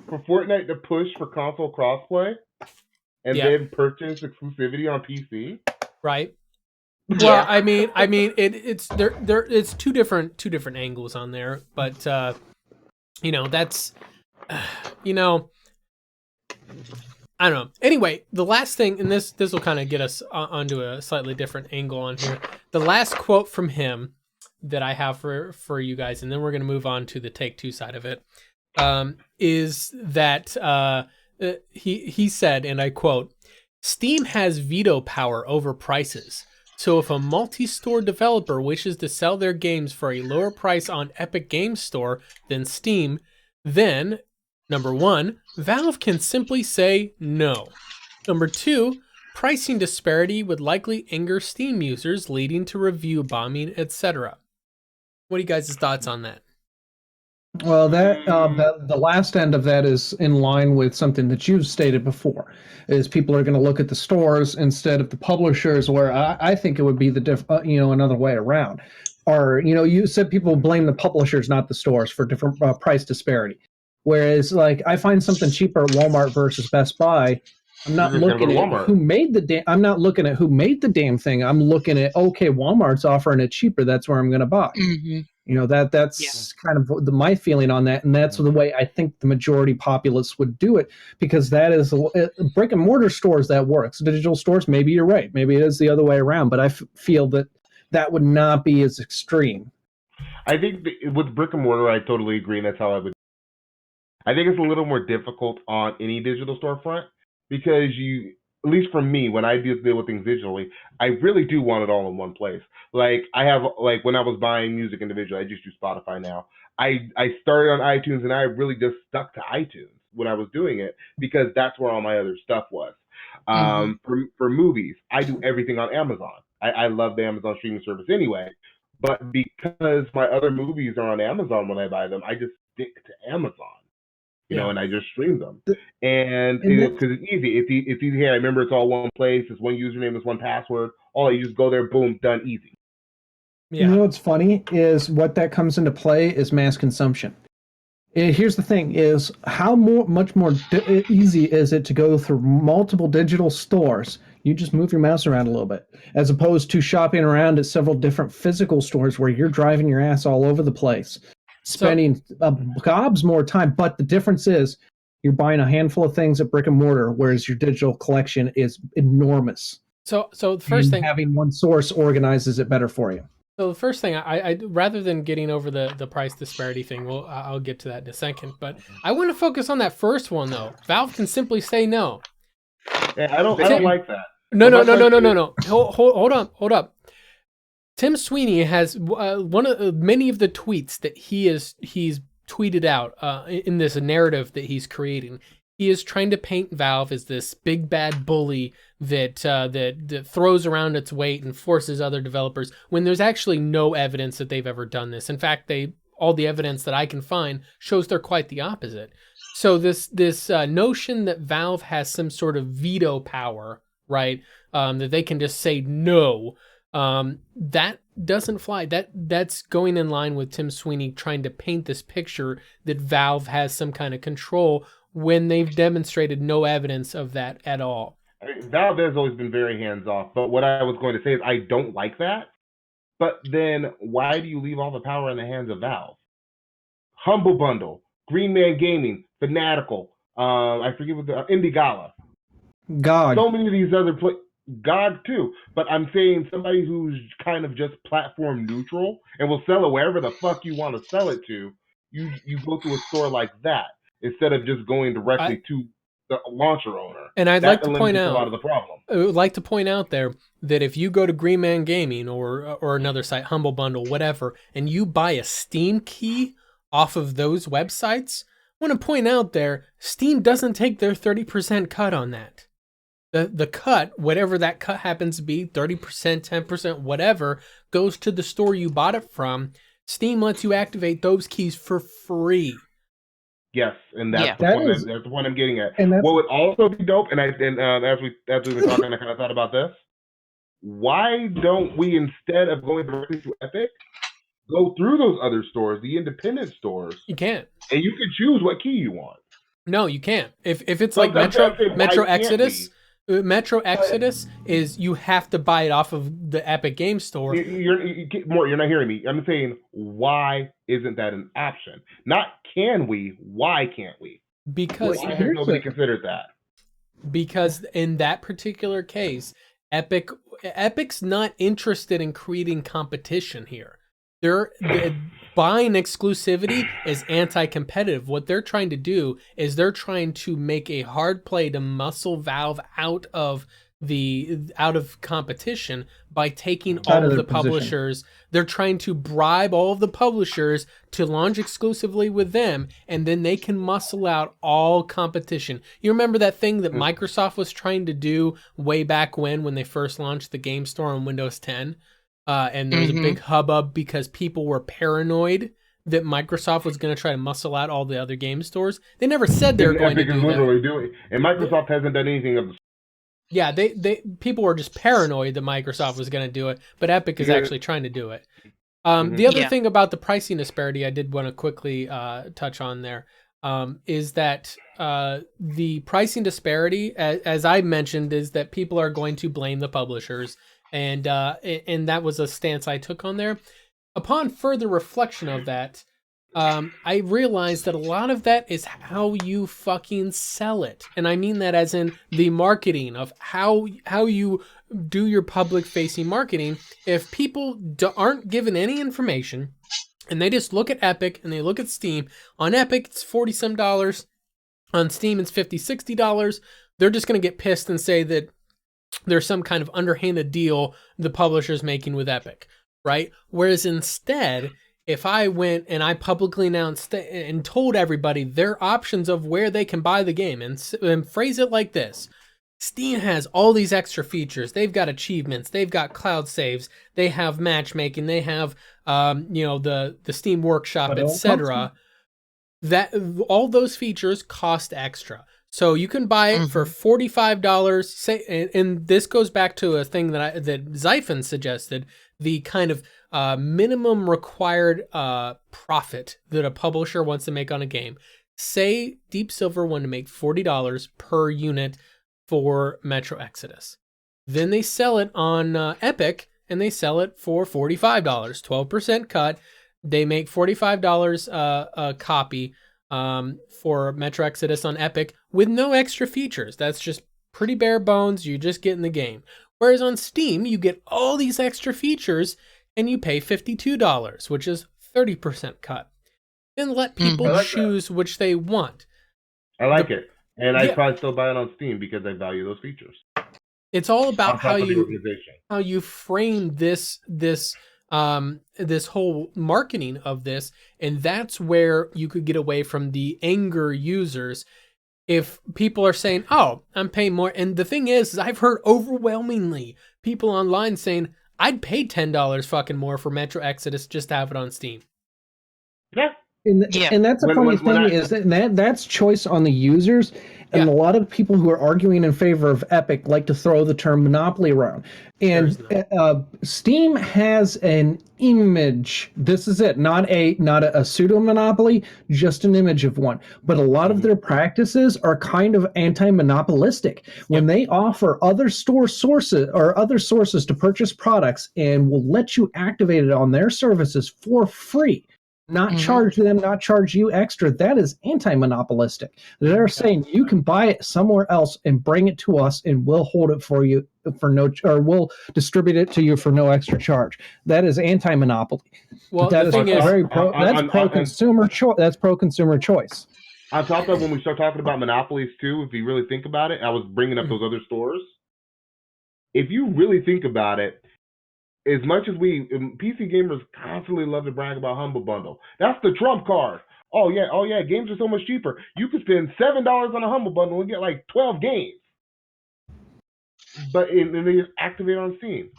Speaker 3: for Fortnite to push for console crossplay and then purchase exclusivity on PC?
Speaker 1: Right. Well, I mean, it's two different angles on there, but that's I don't know. Anyway, the last thing, and this will kind of get us onto a slightly different angle on here. The last quote from him that I have for you guys, and then we're going to move on to the Take-Two side of it, is that he said, and I quote, "Steam has veto power over prices. So if a multi-store developer wishes to sell their games for a lower price on Epic Games Store than Steam, then... Number 1, Valve can simply say no. Number 2, pricing disparity would likely anger Steam users, leading to review bombing, etc." What are you guys' thoughts on that?
Speaker 4: Well, the last end of that is in line with something that you've stated before, is people are going to look at the stores instead of the publishers, where I think it would be another way around. Or, you said people blame the publishers, not the stores, for different price disparity. Whereas, like, I find something cheaper at Walmart versus Best Buy. I'm not looking at who made I'm not looking at who made the damn thing. I'm looking at, okay, Walmart's offering it cheaper. That's where I'm going to buy. Mm-hmm. That's kind of my feeling on that, and that's the way I think the majority populace would do it, because that is brick and mortar stores that works. Digital stores, maybe you're right. Maybe it is the other way around, but I feel that would not be as extreme.
Speaker 3: I think with brick and mortar, I totally agree, and that's how I would. I think it's a little more difficult on any digital storefront because at least for me, when I deal with things digitally, I really do want it all in one place. Like when I was buying music individually, I just use Spotify now. I started on iTunes and I really just stuck to iTunes when I was doing it because that's where all my other stuff was. For movies, I do everything on Amazon. I love the Amazon streaming service anyway, but because my other movies are on Amazon when I buy them, I just stick to Amazon. And I just stream them. And because it's easy. It's easy here. I remember it's all one place. It's one username. It's one password. All you just go there, boom, done, easy.
Speaker 4: Yeah. You know what's funny is what that comes into play is mass consumption. Here's the thing: is how much more easy is it to go through multiple digital stores? You just move your mouse around a little bit, as opposed to shopping around at several different physical stores where you're driving your ass all over the place. Spending gobs more time, but the difference is you're buying a handful of things at brick and mortar, whereas your digital collection is enormous.
Speaker 1: So the first thing,
Speaker 4: having one source organizes it better for you.
Speaker 1: So the first thing, I rather than getting over the price disparity thing, I'll get to that in a second, but I want to focus on that first one though. Valve can simply say no.
Speaker 3: Yeah, I don't like that.
Speaker 1: No. Hold up. Tim Sweeney has many of the tweets that he's tweeted out in this narrative that he's creating. He is trying to paint Valve as this big bad bully that throws around its weight and forces other developers, when there's actually no evidence that they've ever done this. In fact, all the evidence that I can find shows they're quite the opposite. So this notion that Valve has some sort of veto power, right? That they can just say no. That doesn't fly. That's going in line with Tim Sweeney trying to paint this picture that Valve has some kind of control when they've demonstrated no evidence of that at all.
Speaker 3: I mean, Valve has always been very hands-off, but what I was going to say is I don't like that. But then why do you leave all the power in the hands of Valve? Humble Bundle, Green Man Gaming, Fanatical, I forget what the Indie Gala.
Speaker 4: God.
Speaker 3: So many of these other GOG too. But I'm saying somebody who's kind of just platform neutral and will sell it wherever the fuck you want to sell it to. You go to a store like that instead of just going directly to the launcher owner.
Speaker 1: And I'd like to point out
Speaker 3: a lot of the problem.
Speaker 1: I would like to point out there that if you go to Green Man Gaming or another site, Humble Bundle, whatever, and you buy a Steam key off of those websites, I want to point out there, Steam doesn't take their 30% cut on that. The cut, whatever that cut happens to be, 30%, 10%, whatever, goes to the store you bought it from. Steam lets you activate those keys for free.
Speaker 3: Yes, and that's the point I'm getting at.
Speaker 4: And
Speaker 3: what would also be dope, and as we've been talking, I kind of thought about this. Why don't we, instead of going directly to Epic, go through those other stores, the independent stores?
Speaker 1: You can't,
Speaker 3: and you can choose what key you want.
Speaker 1: No, you can't. If it's like Metro Exodus. Metro Exodus is you have to buy it off of the Epic Game Store.
Speaker 3: You're not hearing me. I'm saying, why isn't that an option? Not can we, why can't we?
Speaker 1: Because
Speaker 3: why has nobody considered that?
Speaker 1: Because in that particular case, Epic's not interested in creating competition here. They're buying exclusivity is anti-competitive. What they're trying to do is they're trying to make a hard play to muscle Valve out of competition by taking all of the publishers. They're trying to bribe all of the publishers to launch exclusively with them, and then they can muscle out all competition. You remember that thing that Microsoft was trying to do way back when they first launched the Game Store on Windows 10? And there was a big hubbub because people were paranoid that Microsoft was going to try to muscle out all the other game stores. They never said they were going to do that.
Speaker 3: And Microsoft hasn't done anything of the.
Speaker 1: Yeah, people were just paranoid that Microsoft was going to do it, but Epic is actually trying to do it. The other thing about the pricing disparity I did want to quickly touch on there is that the pricing disparity, as I mentioned, is that people are going to blame the publishers. And that was a stance I took on there. Upon further reflection of that, I realized that a lot of that is how you fucking sell it. And I mean that as in the marketing of how you do your public-facing marketing. If people aren't given any information and they just look at Epic and they look at Steam, on Epic it's $40-some, on Steam it's $50-$60, they're just going to get pissed and say that there's some kind of underhanded deal the publisher's making with Epic, right? Whereas instead, if I went and I publicly announced and told everybody their options of where they can buy the game and phrase it like this: Steam has all these extra features. They've got achievements. They've got cloud saves. They have matchmaking. They have, the Steam Workshop, etc. That all those features cost extra. So you can buy it for $45. Say, and this goes back to a thing that Xaiphen suggested: the kind of minimum required profit that a publisher wants to make on a game. Say Deep Silver wanted to make $40 per unit for Metro Exodus. Then they sell it on Epic, and they sell it for $45, 12% cut. They make $45 a copy for Metro Exodus on Epic with no extra features. That's just pretty bare bones. You just get in the game. Whereas on Steam, you get all these extra features and you pay $52, which is 30% cut. Then let people choose which they want.
Speaker 3: I like it. And I probably still buy it on Steam because I value those features.
Speaker 1: It's all about how you frame this whole marketing of this, and that's where you could get away from the anger users. If people are saying, "Oh, I'm paying more," and the thing is I've heard overwhelmingly people online saying, "I'd pay $10 fucking more for Metro Exodus just to have it on Steam."
Speaker 3: Yeah.
Speaker 4: And that's a funny thing is that's choice on the users. And a lot of people who are arguing in favor of Epic like to throw the term monopoly around. And Steam has an image. This is it, not a pseudo monopoly, just an image of one. But a lot of their practices are kind of anti-monopolistic. When they offer other sources to purchase products and will let you activate it on their services for free. not charge them, not charge you extra. That is anti-monopolistic. They're saying you can buy it somewhere else and bring it to us, and we'll hold it for you for no, or we'll distribute it to you for no extra charge. That is anti-monopoly.
Speaker 1: Well,
Speaker 4: that
Speaker 1: the
Speaker 4: is
Speaker 1: thing is,
Speaker 4: very pro-consumer choice. That's pro-consumer choice.
Speaker 3: On top of when we start talking about monopolies too, if you really think about it, I was bringing up those other stores. If you really think about it, as much as PC gamers constantly love to brag about Humble Bundle, that's the trump card. Oh yeah, games are so much cheaper. You could spend $7 on a Humble Bundle and get like 12 games. But and they just activate on Steam.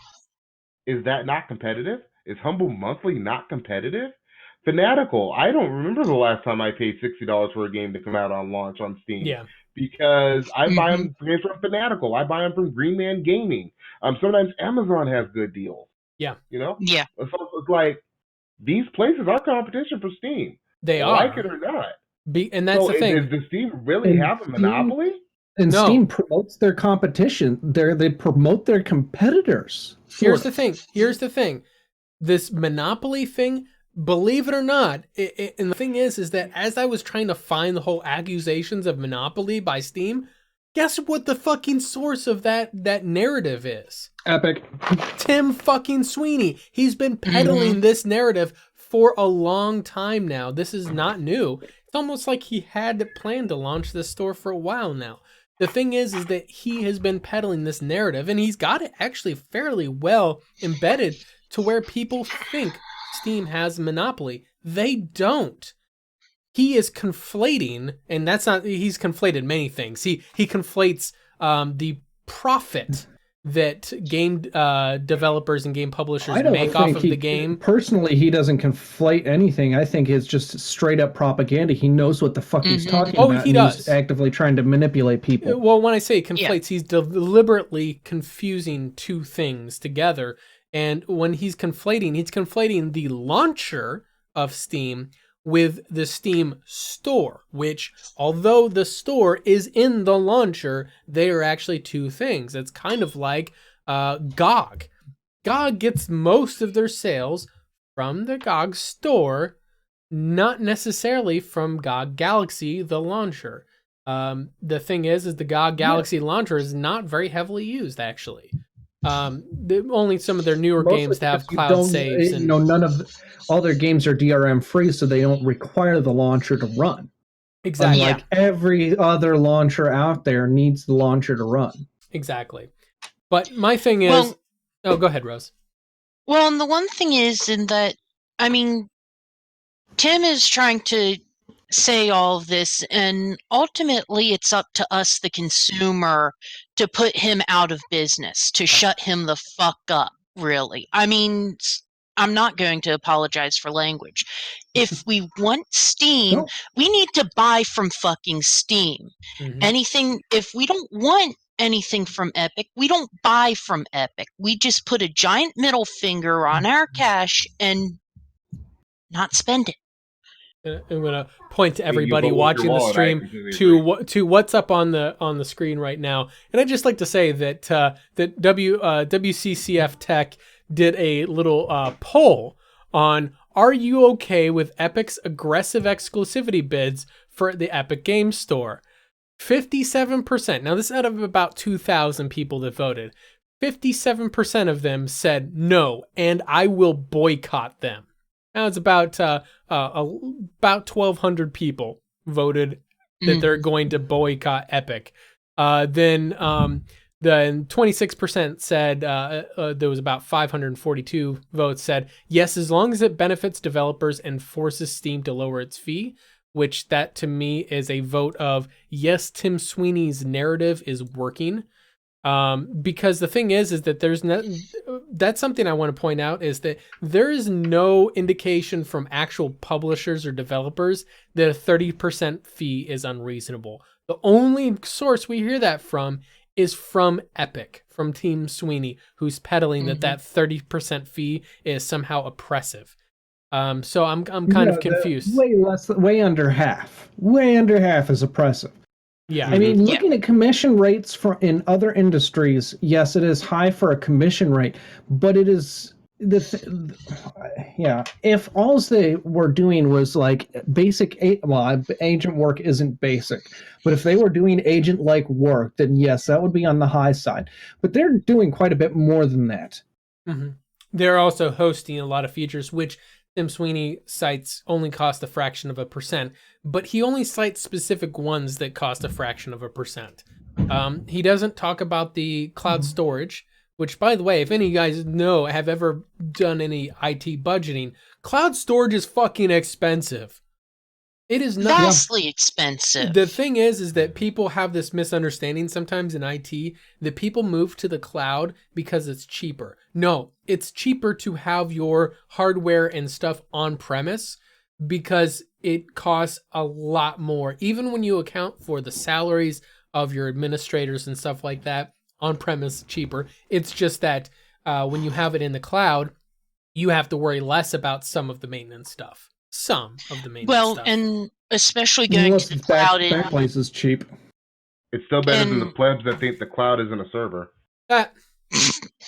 Speaker 3: Is that not competitive? Is Humble Monthly not competitive? Fanatical. I don't remember the last time I paid $60 for a game to come out on launch on Steam.
Speaker 1: Yeah.
Speaker 3: Because I buy them from Fanatical. I buy them from Green Man Gaming. Sometimes Amazon has good deals.
Speaker 1: Yeah.
Speaker 3: You know?
Speaker 2: Yeah.
Speaker 3: So it's like these places are competition for Steam.
Speaker 1: They are.
Speaker 3: Like it or not.
Speaker 1: And that's the thing.
Speaker 3: Does Steam really have a monopoly?
Speaker 4: And no. Steam promotes their competition. They promote their competitors.
Speaker 1: Here's the thing. This monopoly thing, believe it or not, and the thing is that as I was trying to find the whole accusations of monopoly by Steam, guess what the fucking source of that narrative is?
Speaker 4: Epic.
Speaker 1: Tim fucking Sweeney. He's been peddling this narrative for a long time now. This is not new. It's almost like he had planned to launch this store for a while now. The thing is that he has been peddling this narrative, and he's got it actually fairly well embedded to where people think Steam has a monopoly. They don't. He is conflating, and he's conflated many things. He conflates the profit that game developers and game publishers make off of the game.
Speaker 4: Personally, he doesn't conflate anything. I think it's just straight up propaganda. He knows what the fuck he's talking about.
Speaker 1: He does.
Speaker 4: He's actively trying to manipulate people.
Speaker 1: Well, when I say conflates, he's deliberately confusing two things together. And when he's conflating the launcher of Steam with the Steam store, which, although the store is in the launcher, they are actually two things. It's kind of like GOG. GOG gets most of their sales from the GOG store, not necessarily from GOG Galaxy, the launcher. The thing is the GOG Galaxy launcher is not very heavily used, actually. Only some of their newer games have cloud saves, and
Speaker 4: none of all their games are DRM free, so they don't require the launcher to run.
Speaker 1: Exactly.
Speaker 4: Like every other launcher out there needs the launcher to run.
Speaker 1: Exactly. But my thing is, go ahead, Rose.
Speaker 2: Well, and the one thing is in that, I mean, Tim is trying to say all of this, and ultimately it's up to us, the consumer, to put him out of business, to shut him the fuck up, really. I mean, I'm not going to apologize for language. If we want Steam, we need to buy from fucking Steam. Anything, if we don't want anything from Epic, we don't buy from Epic. We just put a giant middle finger on our cash and not spend it.
Speaker 1: I'm gonna point to everybody watching the stream to what's up on the screen right now, and I'd just like to say that WCCF Tech did a little poll on: are you okay with Epic's aggressive exclusivity bids for the Epic Game Store? 57%. Now this is out of about 2,000 people that voted. 57% of them said no, and I will boycott them. Now it's about 1,200 people voted that they're going to boycott Epic. Then 26% said there was about 542 votes said yes, as long as it benefits developers and forces Steam to lower its fee. Which that to me is a vote of yes, Tim Sweeney's narrative is working. Because the thing is that that's something I want to point out, is that there is no indication from actual publishers or developers that a 30% fee is unreasonable. The only source we hear that from is from Epic, from Tim Sweeney, who's peddling that 30% fee is somehow oppressive. So I'm kind of confused.
Speaker 4: Way under half is oppressive.
Speaker 1: Yeah,
Speaker 4: I mean, looking at commission rates in other industries, yes, it is high for a commission rate, but it is yeah, if all they were doing was like agent work isn't basic, but if they were doing agent-like work, then yes, that would be on the high side. But they're doing quite a bit more than that.
Speaker 1: Mm-hmm. They're also hosting a lot of features, which Tim Sweeney cites only cost a fraction of a percent, but he only cites specific ones that cost a fraction of a percent. He doesn't talk about the cloud storage, which, by the way, if any of you guys have ever done any IT budgeting, cloud storage is fucking expensive. It is not
Speaker 2: vastly expensive.
Speaker 1: The thing is that people have this misunderstanding sometimes in IT that people move to the cloud because it's cheaper. No, it's cheaper to have your hardware and stuff on premise because it costs a lot more. Even when you account for the salaries of your administrators and stuff like that, on premise cheaper. It's just that when you have it in the cloud, you have to worry less about some of the maintenance stuff. Some of the maintenance stuff.
Speaker 2: And especially going to the cloud.
Speaker 4: Backblaze is cheap.
Speaker 3: It's still better than the plebs that think the cloud isn't a server.
Speaker 2: But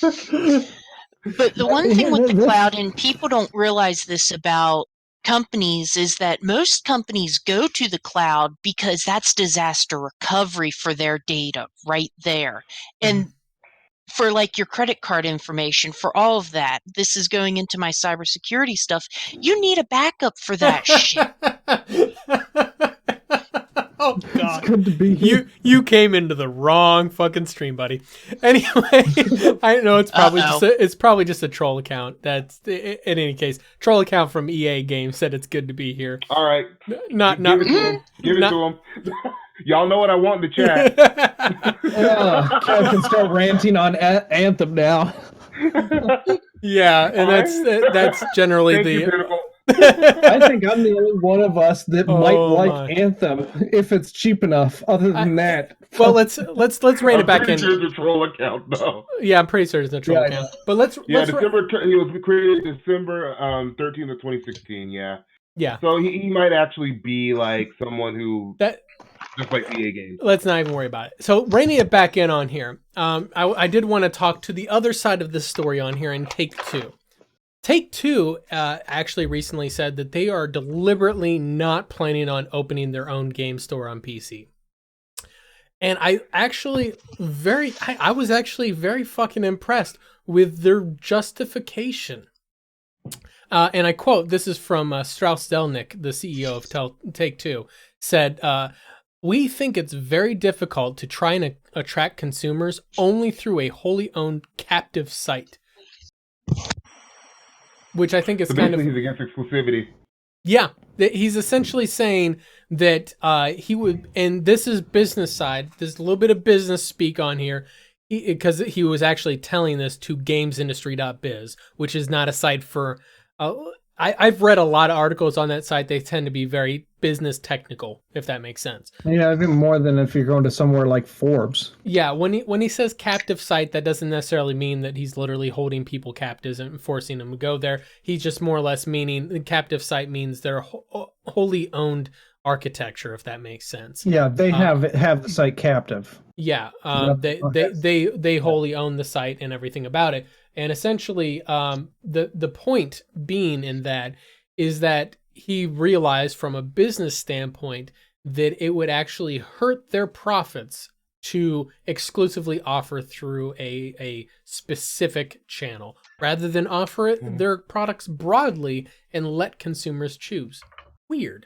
Speaker 2: the one thing with the cloud, and people don't realize this about companies, is that most companies go to the cloud because that's disaster recovery for their data right there. And for like your credit card information, for all of that, this is going into my cybersecurity stuff. You need a backup for that shit.
Speaker 1: Oh God!
Speaker 4: It's good to be here.
Speaker 1: You came into the wrong fucking stream, buddy. Anyway, I know it's probably just a troll account. That's in any case, troll account from EA Games said it's good to be here.
Speaker 3: All right, give it to him. Y'all know what I want in the chat.
Speaker 4: Kev can start ranting on Anthem now.
Speaker 1: Yeah, and that's generally
Speaker 4: I think I'm the only one of us that might like Anthem if it's cheap enough. Other than that,
Speaker 1: well, let's rein it back in.
Speaker 3: The troll account, no.
Speaker 1: Yeah, I'm pretty certain it's a troll account. But
Speaker 3: It was created December 13th of 2016. Yeah. So he might actually be like someone who just like EA Games.
Speaker 1: Let's not even worry about it. So reining it back in on here, I did want to talk to the other side of this story on here and Take-Two. Take-Two actually recently said that they are deliberately not planning on opening their own game store on PC. And I was actually very fucking impressed with their justification. And I quote, this is from Strauss Zelnick, the CEO of Take-Two, said, "We think it's very difficult to try and attract consumers only through a wholly owned captive site." Which I think is kind of...
Speaker 3: he's against exclusivity.
Speaker 1: Yeah, he's essentially saying that he would... And this is business side. There's a little bit of business speak on here. Because he was actually telling this to gamesindustry.biz, which is not a site for... I've read a lot of articles on that site. They tend to be very business technical, if that makes sense.
Speaker 4: Yeah, even more than if you're going to somewhere like Forbes.
Speaker 1: Yeah, when he says captive site, that doesn't necessarily mean that he's literally holding people captives and forcing them to go there. He's just more or less meaning the captive site means they're wholly owned architecture, if that makes sense.
Speaker 4: Yeah, they have the site captive.
Speaker 1: Yeah, they wholly own the site and everything about it. And essentially, the point being in that is that he realized from a business standpoint that it would actually hurt their profits to exclusively offer through a specific channel rather than offer their products broadly and let consumers choose. Weird.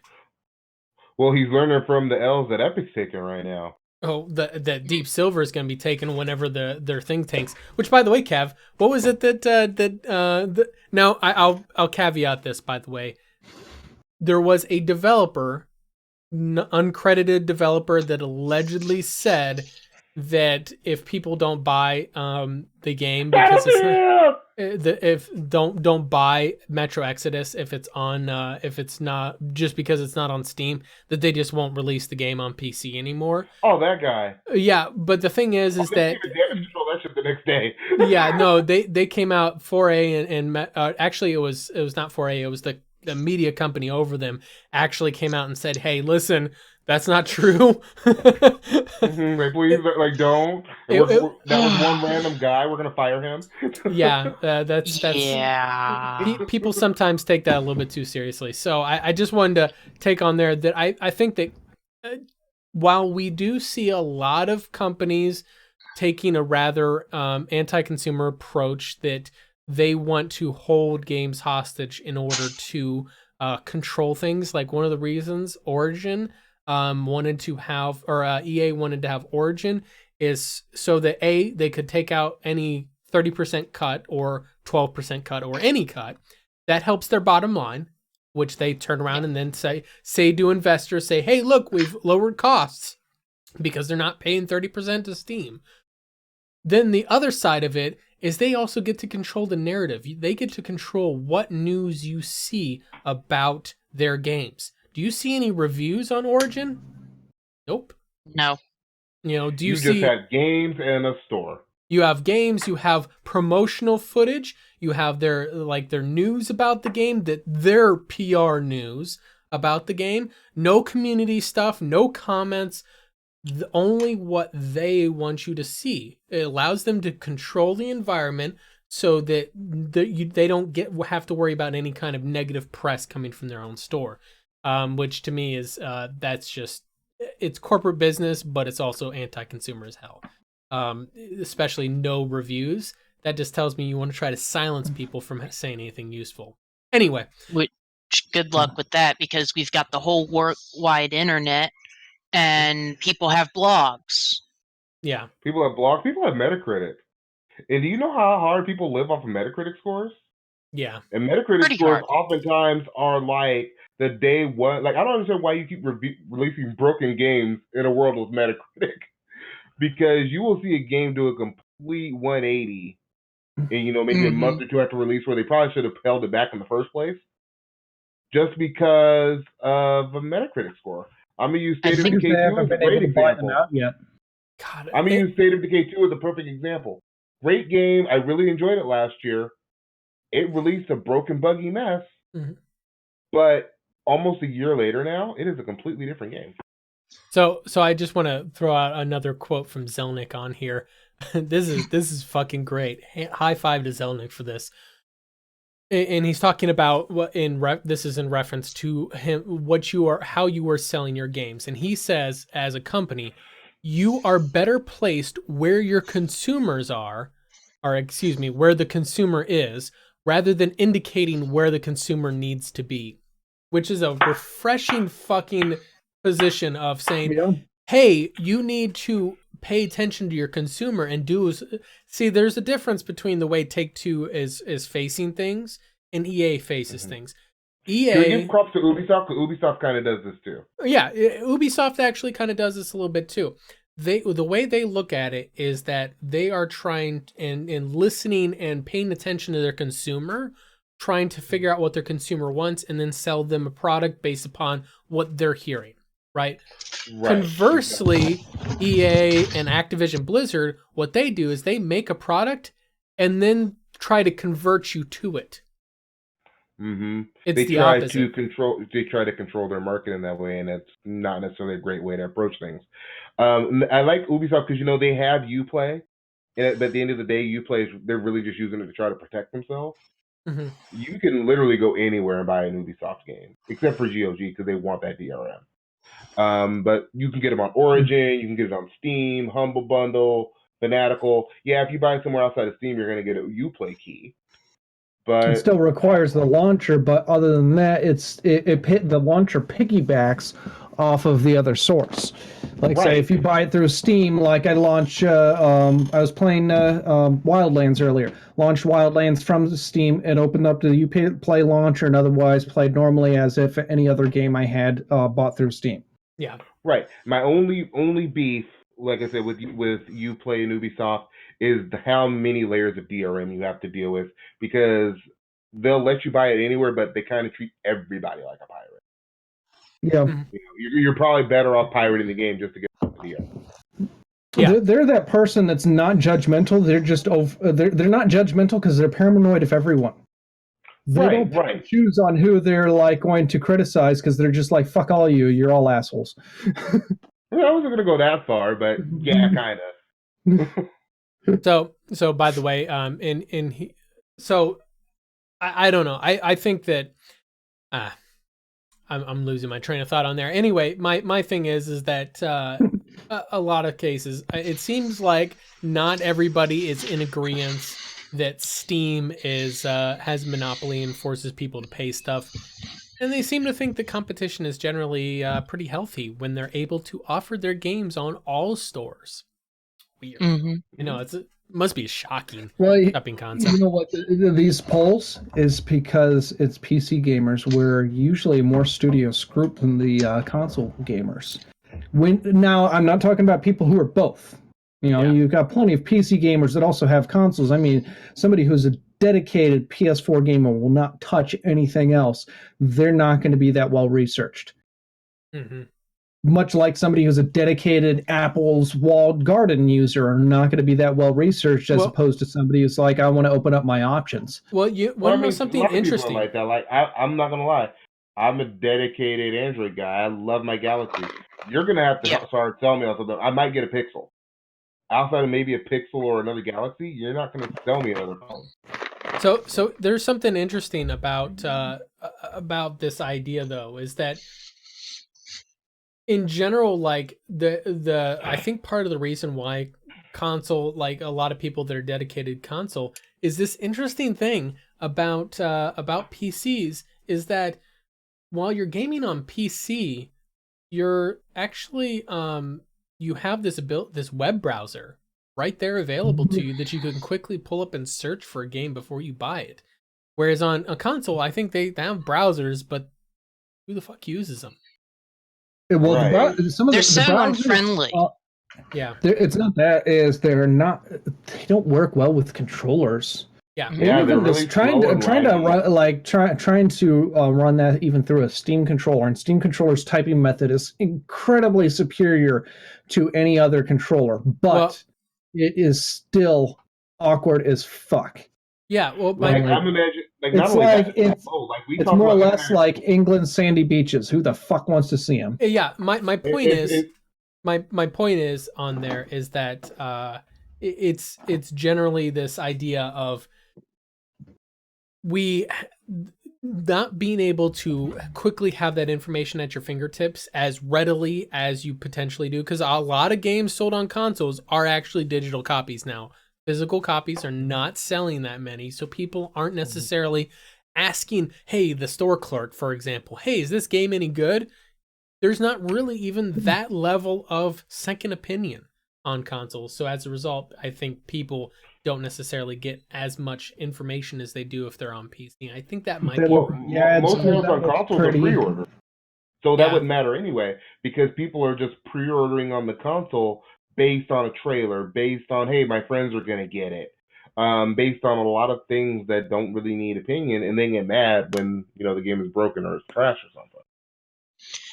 Speaker 3: Well, he's learning from the L's that Epic's taking right now.
Speaker 1: Oh, that Deep Silver is going to be taken whenever their thing tanks. Which, by the way, Kev, what was it now I'll caveat this, by the way. There was a developer, uncredited developer, that allegedly said that if people don't buy the game because don't buy Metro Exodus if it's not just because it's not on Steam, that they just won't release the game on PC anymore.
Speaker 3: Oh, that guy.
Speaker 1: Yeah, but the thing is that
Speaker 3: that shit the next day.
Speaker 1: Yeah, no, they came out 4A and actually it was not 4A, it was the the media company over them actually came out and said, "Hey, listen, that's not true."
Speaker 3: Like, please, like, don't. That was one random guy. We're gonna fire him.
Speaker 1: Yeah, that's
Speaker 2: yeah.
Speaker 1: people sometimes take that a little bit too seriously. So I just wanted to take on there that I think that while we do see a lot of companies taking a rather anti-consumer approach that they want to hold games hostage in order to control things. Like one of the reasons Origin wanted to have, or EA wanted to have Origin, is so that they could take out any 30% cut or 12% cut or any cut. That helps their bottom line, which they turn around and then say to investors, say, hey, look, we've lowered costs because they're not paying 30% to Steam. Then the other side of it is they also get to control the narrative. They get to control what news you see about their games. Do you see any reviews on Origin? Nope.
Speaker 2: No.
Speaker 1: You know, do you
Speaker 3: just had games and a store.
Speaker 1: You have games, you have promotional footage, you have their news about the game, their PR news about the game. No community stuff, no comments. Only what they want you to see. It allows them to control the environment so that they don't have to worry about any kind of negative press coming from their own store, which to me is it's corporate business, but it's also anti-consumer as hell. Especially no reviews. That just tells me you want to try to silence people from saying anything useful. Anyway,
Speaker 2: which good luck with that, because we've got the whole wide internet. And people have blogs.
Speaker 1: Yeah.
Speaker 3: People have blogs. People have Metacritic. And do you know how hard people live off of Metacritic scores?
Speaker 1: Yeah.
Speaker 3: And Metacritic scores oftentimes are like the day one. Like, I don't understand why you keep releasing broken games in a world with Metacritic. Because you will see a game do a complete 180 in, maybe a month or two after release, where they probably should have held it back in the first place. Just because of a Metacritic score. I'm going to use State of Decay 2 as a great example. I'm going to use State of Decay 2 as a perfect example. Great game. I really enjoyed it last year. It released a broken, buggy mess. Mm-hmm. But almost a year later now, it is a completely different game.
Speaker 1: So I just want to throw out another quote from Zelnick on here. This is fucking great. High five to Zelnick for this. And he's talking about this is in reference to him, how you are selling your games. And he says, as a company, you are better placed where your consumers are, or excuse me, where the consumer is, rather than indicating where the consumer needs to be, which is a refreshing fucking position of saying, hey, you need to pay attention to your consumer and see, there's a difference between the way Take-Two is facing things and EA faces things. EA,
Speaker 3: can we give props to Ubisoft? Because Ubisoft kind of does this too.
Speaker 1: Yeah, Ubisoft actually kind of does this a little bit too. The way they look at it is that they are trying and listening and paying attention to their consumer, trying to figure out what their consumer wants, and then sell them a product based upon what they're hearing. Right. Conversely, EA and Activision Blizzard, what they do is they make a product and then try to convert you to it.
Speaker 3: Mm-hmm.
Speaker 1: It's
Speaker 3: they
Speaker 1: the
Speaker 3: try
Speaker 1: opposite.
Speaker 3: They try to control their market in that way, and that's not necessarily a great way to approach things. I like Ubisoft because they have Uplay, but at the end of the day, Uplay they're really just using it to try to protect themselves. Mm-hmm. You can literally go anywhere and buy an Ubisoft game, except for GOG because they want that DRM. But you can get them on Origin, you can get it on Steam, Humble Bundle, Fanatical. Yeah, if you buy somewhere outside of Steam, you're going to get a Uplay key. But
Speaker 4: it still requires the launcher, but other than that, the launcher piggybacks off of the other source. Like, say, if you buy it through Steam, like I launched, I was playing Wildlands earlier. Launched Wildlands from Steam and opened up the Uplay launcher and otherwise played normally as if any other game I had bought through Steam.
Speaker 1: Yeah.
Speaker 3: Right. My only beef, like I said, with Uplay and Ubisoft is how many layers of DRM you have to deal with, because they'll let you buy it anywhere, but they kind of treat everybody like a pirate.
Speaker 4: Yeah.
Speaker 3: You're probably better off pirating the game just to get the DRM.
Speaker 4: Yeah. They're that person that's not judgmental. They're just they're not judgmental because they're paranoid of everyone. They don't choose on who they're like going to criticize because they're just like, fuck all you, you're all assholes.
Speaker 3: I wasn't gonna go that far, but yeah, kind
Speaker 1: of. So by the way, so I don't know. I think that I'm losing my train of thought on there. Anyway, my thing is that a lot of cases, it seems like not everybody is in agreement that Steam has monopoly and forces people to pay stuff. And they seem to think the competition is generally pretty healthy when they're able to offer their games on all stores. Weird.
Speaker 2: Mm-hmm.
Speaker 1: You know, it must be a shocking shopping concept.
Speaker 4: You know what? These polls is because it's PC gamers where usually more studios group than the console gamers. Now, I'm not talking about people who are both. You know, you've got plenty of PC gamers that also have consoles. I mean, somebody who's a dedicated PS4 gamer will not touch anything else. They're not going to be that well researched.
Speaker 1: Mm-hmm.
Speaker 4: Much like somebody who's a dedicated Apple's walled garden user are not going to be that well researched as opposed to somebody who's like, I want to open up my options.
Speaker 1: Well, you want to know something interesting?
Speaker 3: Like that. Like I'm not going to lie. I'm a dedicated Android guy. I love my Galaxy. You're going to have to start telling me something. I might get a Pixel. Outside of maybe a Pixel or another Galaxy, you're not going to sell me another phone.
Speaker 1: So there's something interesting about this idea, though, is that in general, like I think part of the reason why console, like a lot of people that are dedicated console, is this interesting thing about PCs is that while you're gaming on PC, you're actually you have this web browser right there available to you that you can quickly pull up and search for a game before you buy it. Whereas on a console, I think they have browsers, but who the fuck uses them?
Speaker 4: Well,
Speaker 2: they're so unfriendly.
Speaker 4: It's not that. They don't work well with controllers.
Speaker 1: Yeah,
Speaker 3: they're really
Speaker 4: trying to run that even through a Steam controller, and Steam controller's typing method is incredibly superior to any other controller, but it is still awkward as fuck.
Speaker 1: Yeah, well,
Speaker 3: I'm imagining
Speaker 4: it's more or less like England's sandy beaches. Who the fuck wants to see them?
Speaker 1: Yeah, my point is my point is on there is that it's generally this idea of we not being able to quickly have that information at your fingertips as readily as you potentially do, because a lot of games sold on consoles are actually digital copies now. Physical copies are not selling that many, so people aren't necessarily asking, hey, the store clerk, for example, hey, is this game any good? There's not really even that level of second opinion on consoles. So as a result, I think people don't necessarily get as much information as they do if they're on PC. I think that might be...
Speaker 3: most sales on consoles are pre-order. So that wouldn't matter anyway, because people are just pre-ordering on the console based on a trailer, based on, hey, my friends are going to get it, based on a lot of things that don't really need opinion, and they get mad when, the game is broken or it's trash or something.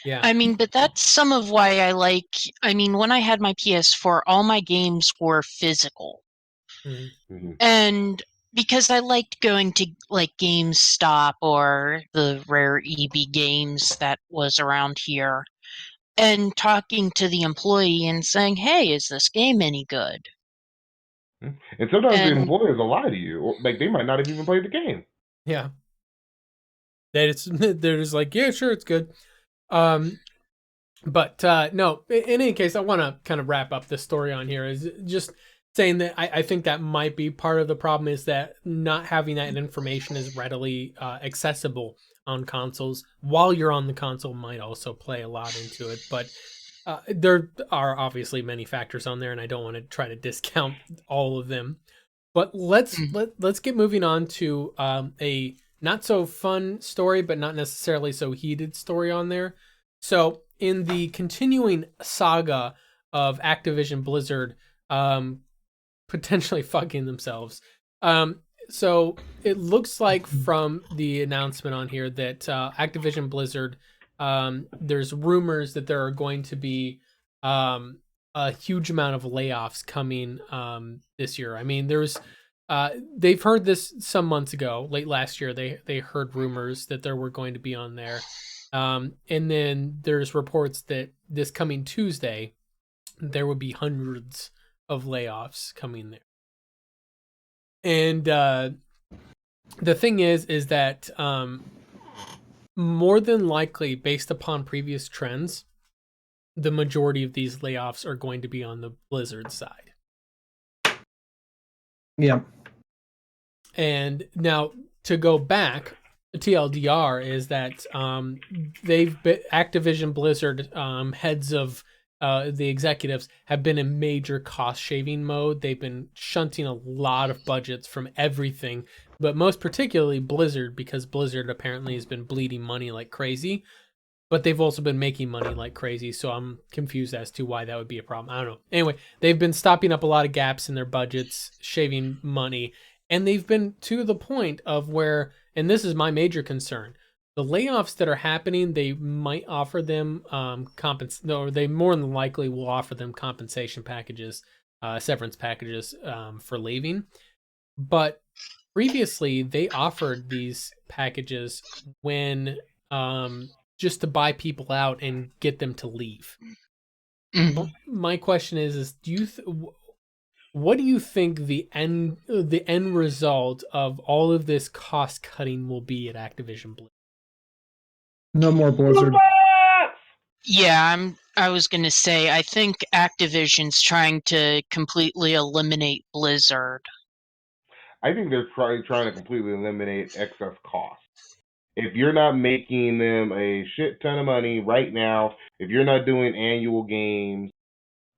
Speaker 1: Yeah.
Speaker 2: I mean, but that's some of why when I had my PS4, all my games were physical.
Speaker 1: Mm-hmm.
Speaker 2: And because I liked going to like GameStop or the rare EB Games that was around here and talking to the employee and saying, hey, is this game any good?
Speaker 3: And sometimes the employers will lie to you. Or, like, they might not have even played the game.
Speaker 1: Yeah. They're just like, yeah, sure, it's good. But no, in any case, I want to kind of wrap up this story on here is just saying that I think that might be part of the problem is that not having that information is readily accessible on consoles. While you're on the console might also play a lot into it, but there are obviously many factors on there, and I don't want to try to discount all of them. But let's get moving on to a not so fun story, but not necessarily so heated story on there. So in the continuing saga of Activision Blizzard potentially fucking themselves, so it looks like from the announcement on here that Activision Blizzard, there's rumors that there are going to be a huge amount of layoffs coming this year. I mean, there's they've heard this some months ago, late last year. They heard rumors that there were going to be on there, and then there's reports that this coming Tuesday there would be hundreds of layoffs coming there. And the thing is that more than likely, based upon previous trends, the majority of these layoffs are going to be on the Blizzard side.
Speaker 4: Yeah.
Speaker 1: And now to go back, TLDR is that they've been Activision Blizzard heads of the executives have been in major cost shaving mode. They've been shunting a lot of budgets from everything, but most particularly Blizzard, because Blizzard apparently has been bleeding money like crazy. But they've also been making money like crazy, so I'm confused as to why that would be a problem. I don't know. Anyway, they've been stopping up a lot of gaps in their budgets, shaving money, and they've been to the point of where, and this is my major concern, the layoffs that are happening, they might offer them or they more than likely will offer them compensation packages, severance packages for leaving. But previously, they offered these packages when just to buy people out and get them to leave. Mm-hmm. My question is do you what do you think the end result of all of this cost cutting will be at Activision Blizzard?
Speaker 4: No more Blizzard.
Speaker 2: Yeah, I was going to say, I think Activision's trying to completely eliminate Blizzard.
Speaker 3: I think they're trying to completely eliminate excess costs. If you're not making them a shit ton of money right now, if you're not doing annual games,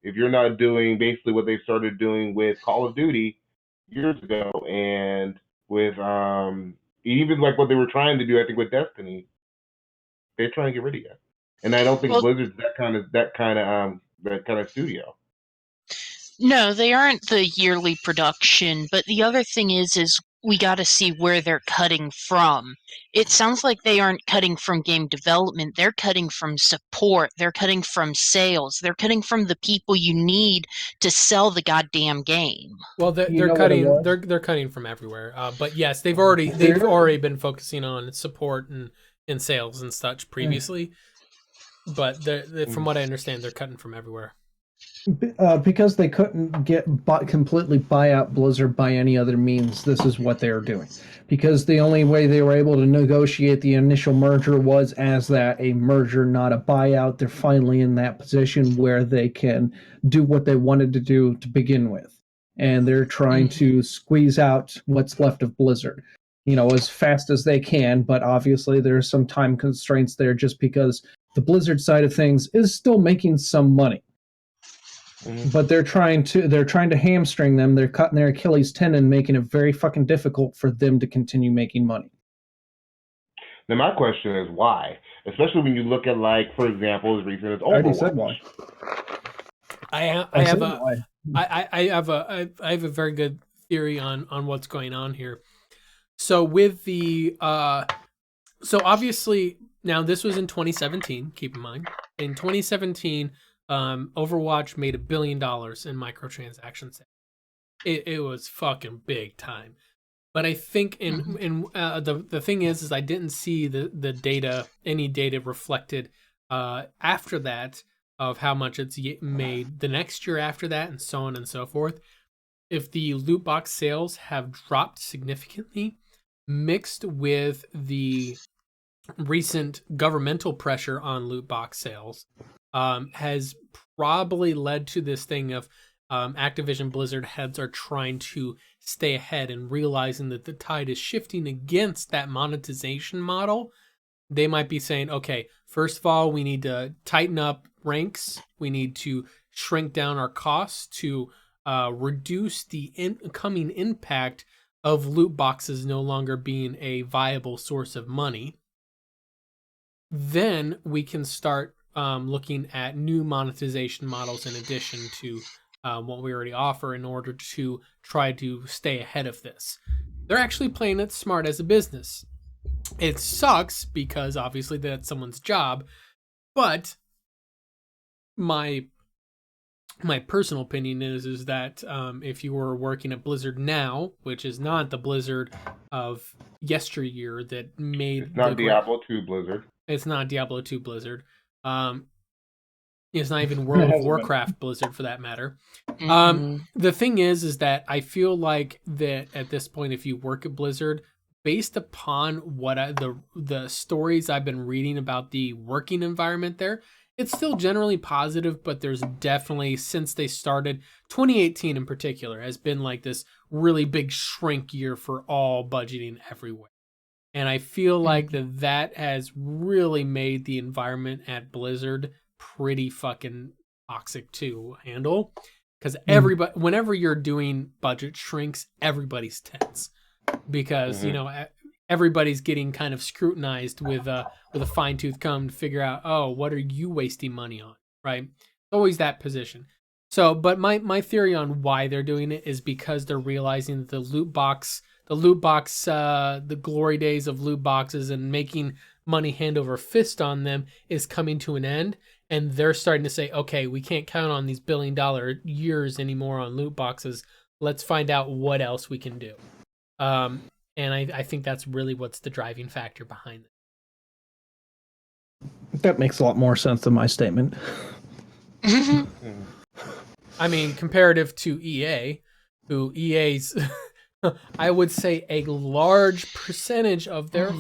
Speaker 3: if you're not doing basically what they started doing with Call of Duty years ago, and with even like what they were trying to do, I think with Destiny, they're trying to get rid of you. And I don't think Blizzard's that kind of studio.
Speaker 2: No, they aren't the yearly production, but the other thing is we got to see where they're cutting from. It sounds like they aren't cutting from game development. They're cutting from support. They're cutting from sales. They're cutting from the people you need to sell the goddamn game.
Speaker 1: Well, they're cutting. They're cutting from everywhere. But yes, they've already been focusing on support and sales and such previously. But from what I understand, they're cutting from everywhere.
Speaker 4: Because they couldn't completely buy out Blizzard by any other means, this is what they are doing. Because the only way they were able to negotiate the initial merger was as that a merger, not a buyout. They're finally in that position where they can do what they wanted to do to begin with. And they're trying to squeeze out what's left of Blizzard, as fast as they can. But obviously there's some time constraints there just because the Blizzard side of things is still making some money. But they're trying to hamstring them. They're cutting their Achilles tendon, making it very fucking difficult for them to continue making money.
Speaker 3: Now my question is why? Especially when you look at, like, for example, as recent as Overwatch.
Speaker 4: I already said why.
Speaker 1: I have a very good theory on what's going on here. So with the so obviously now this was in 2017. Keep in mind, in 2017. Overwatch made $1 billion in microtransactions. It was fucking big time. But I think the thing is I didn't see the data, any data reflected after that of how much it's made the next year after that, and so on and so forth. If the loot box sales have dropped significantly, mixed with the recent governmental pressure on loot box sales, has probably led to this thing of Activision Blizzard heads are trying to stay ahead and realizing that the tide is shifting against that monetization model. They might be saying, okay, first of all, we need to tighten up ranks. We need to shrink down our costs to reduce the incoming impact of loot boxes no longer being a viable source of money. Then we can start looking at new monetization models in addition to what we already offer in order to try to stay ahead of this. They're actually playing it smart as a business. It sucks because obviously that's someone's job, but my my personal opinion is that if you were working at Blizzard now, which is not the Blizzard of yesteryear that made
Speaker 3: it's not Diablo 2 Blizzard.
Speaker 1: It's not Diablo 2 Blizzard. It's not even World of Warcraft Blizzard for that matter. The thing is that I feel like that at this point, if you work at Blizzard, based upon what the stories I've been reading about the working environment there, it's still generally positive, but there's definitely, since they started, 2018 in particular, has been like this really big shrink year for all budgeting everywhere. And I feel like that has really made the environment at Blizzard pretty fucking toxic to handle. Because everybody, whenever you're doing budget shrinks, everybody's tense. Because, you know, everybody's getting kind of scrutinized with a fine-tooth comb to figure out, oh, what are you wasting money on, right? Always that position. So, but my theory on why they're doing it is because they're realizing that the glory days of loot boxes and making money hand over fist on them is coming to an end, and they're starting to say, okay, we can't count on these billion-dollar years anymore on loot boxes. Let's find out what else we can do. And I think that's really what's the driving factor behind it.
Speaker 4: That makes a lot more sense than my statement.
Speaker 1: I mean, comparative to EA, who EA's, I would say a large percentage of their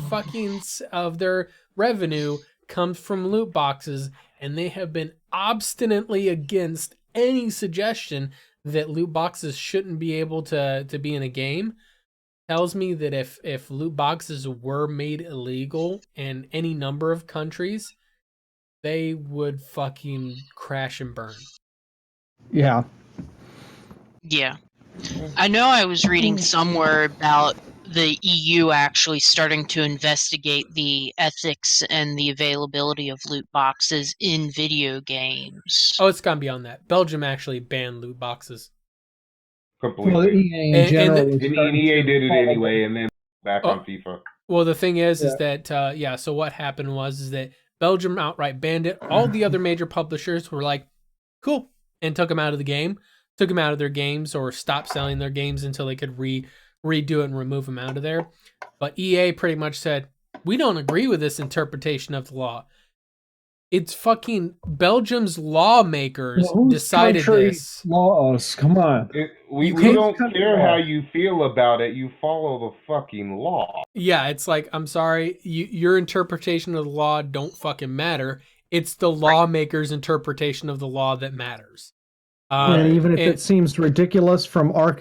Speaker 1: of their revenue comes from loot boxes, and they have been obstinately against any suggestion that loot boxes shouldn't be able to be in a game. Tells me that if loot boxes were made illegal in any number of countries, they would fucking crash and burn.
Speaker 4: Yeah.
Speaker 2: Yeah. I know I was reading somewhere about the EU actually starting to investigate the ethics and the availability of loot boxes in video games.
Speaker 1: Oh, it's gone beyond that. Belgium actually banned loot boxes.
Speaker 3: Completely.
Speaker 4: Well, EA in general,
Speaker 3: and EA did it anyway, and then back on FIFA.
Speaker 1: Well, the thing is that so what happened was that Belgium outright banned it. All the other major publishers were like, cool, and took them out of the game, took them out of their games, or stopped selling their games until they could redo it and remove them out of there. But EA pretty much said, we don't agree with this interpretation of the law. It's fucking Belgium's lawmakers decided this.
Speaker 4: Laws, come on.
Speaker 3: We don't care how you feel about it. You follow the fucking law.
Speaker 1: Yeah, it's like, I'm sorry, your interpretation of the law don't fucking matter. It's the lawmakers' interpretation of the law that matters.
Speaker 4: And even if it seems ridiculous from our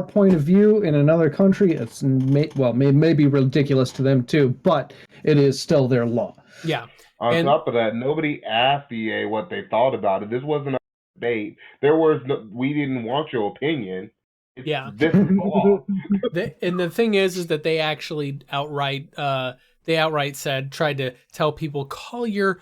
Speaker 4: point of view in another country, it's may be ridiculous to them too, but it is still their law.
Speaker 1: Yeah.
Speaker 3: On top of that, nobody asked EA what they thought about it. This wasn't a debate. We didn't want your opinion. This is the law.
Speaker 1: And the thing is that they actually outright tried to tell people, call your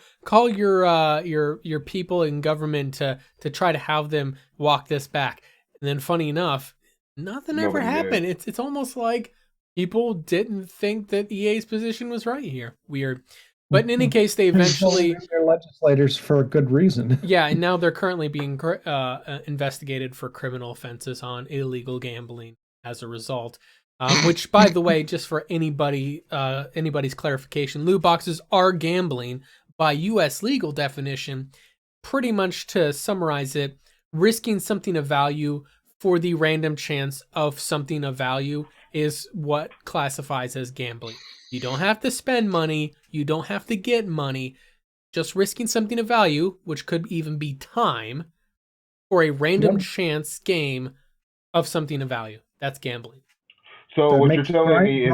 Speaker 1: people in government to try to have them walk this back. And then funny enough, nothing ever happened. It's almost like people didn't think that EA's position was right here. Weird. But in any case, they eventually...
Speaker 4: They're legislators for a good reason.
Speaker 1: Yeah, and now they're currently being investigated for criminal offenses on illegal gambling as a result. Which, by the way, just for anybody's clarification, loot boxes are gambling by U.S. legal definition. Pretty much to summarize it, risking something of value for the random chance of something of value is what classifies as gambling. You don't have to spend money. You don't have to get money. Just risking something of value, which could even be time, for a random chance game of something of value. That's gambling.
Speaker 3: So what you're telling me is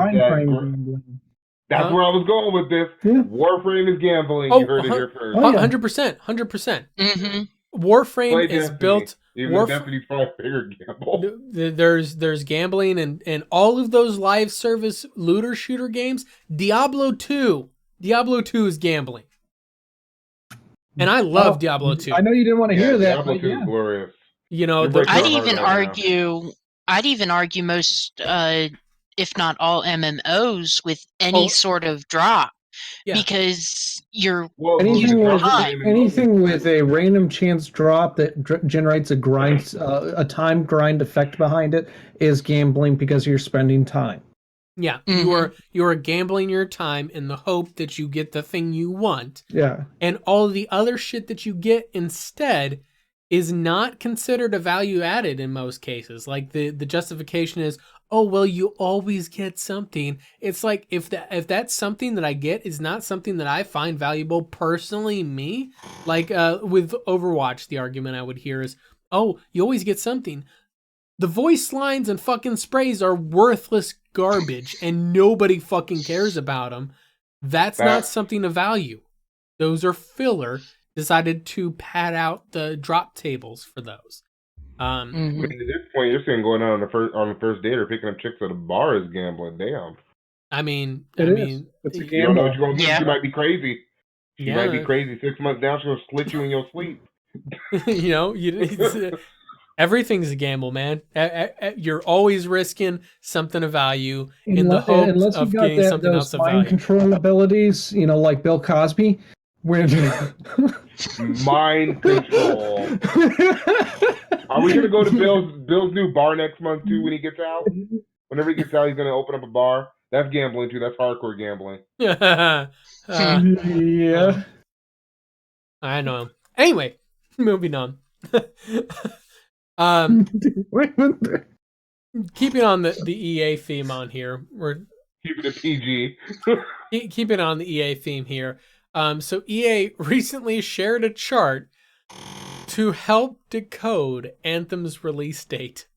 Speaker 3: that's where I was going with this. Yeah. Warframe is gambling. You heard it here first.
Speaker 1: 100%. 100%. Mm-hmm. Warframe is built...
Speaker 3: Even Destiny's probably bigger gamble.
Speaker 1: There's gambling and all of those live service looter shooter games. Diablo 2 is gambling, and I love Diablo 2.
Speaker 4: I know you didn't want to hear that.
Speaker 3: Diablo 2 is glorious.
Speaker 1: You know,
Speaker 2: I'd even argue most, if not all, MMOs with any sort of drop because you're
Speaker 4: anything
Speaker 2: time.
Speaker 4: with a random chance drop that generates a time grind effect behind it is gambling because you're spending time.
Speaker 1: Yeah, you are gambling your time in the hope that you get the thing you want.
Speaker 4: Yeah.
Speaker 1: And all the other shit that you get instead is not considered a value added in most cases. Like the justification is, oh well, you always get something. It's like if that's something that I get is not something that I find valuable personally, me. Like with Overwatch, the argument I would hear is, oh, you always get something. The voice lines and fucking sprays are worthless garbage and nobody fucking cares about them. That's not something of value. Those are filler. Decided to pad out the drop tables for those.
Speaker 3: I mean, at this point, you're saying going out on the first date or picking up chicks at a bar is gambling. Damn.
Speaker 1: I mean,
Speaker 4: it's a gamble.
Speaker 3: You don't know what you're gonna get. She might be crazy. She might be crazy. 6 months down, she'll slit you in your sleep.
Speaker 1: You know, everything's a gamble, man. You're always risking something of value in the hopes of getting something else of value.
Speaker 4: Mind control abilities, you know, like Bill Cosby. Mind
Speaker 3: control. Are we gonna go to Bill's new bar next month too? When he gets out, whenever he gets out, he's gonna open up a bar. That's gambling too. That's hardcore gambling.
Speaker 4: Yeah.
Speaker 1: I know. Anyway, moving on. Keeping on the EA theme on here, we're
Speaker 3: keeping it PG.
Speaker 1: Keeping on the EA theme here. So EA recently shared a chart to help decode Anthem's release date.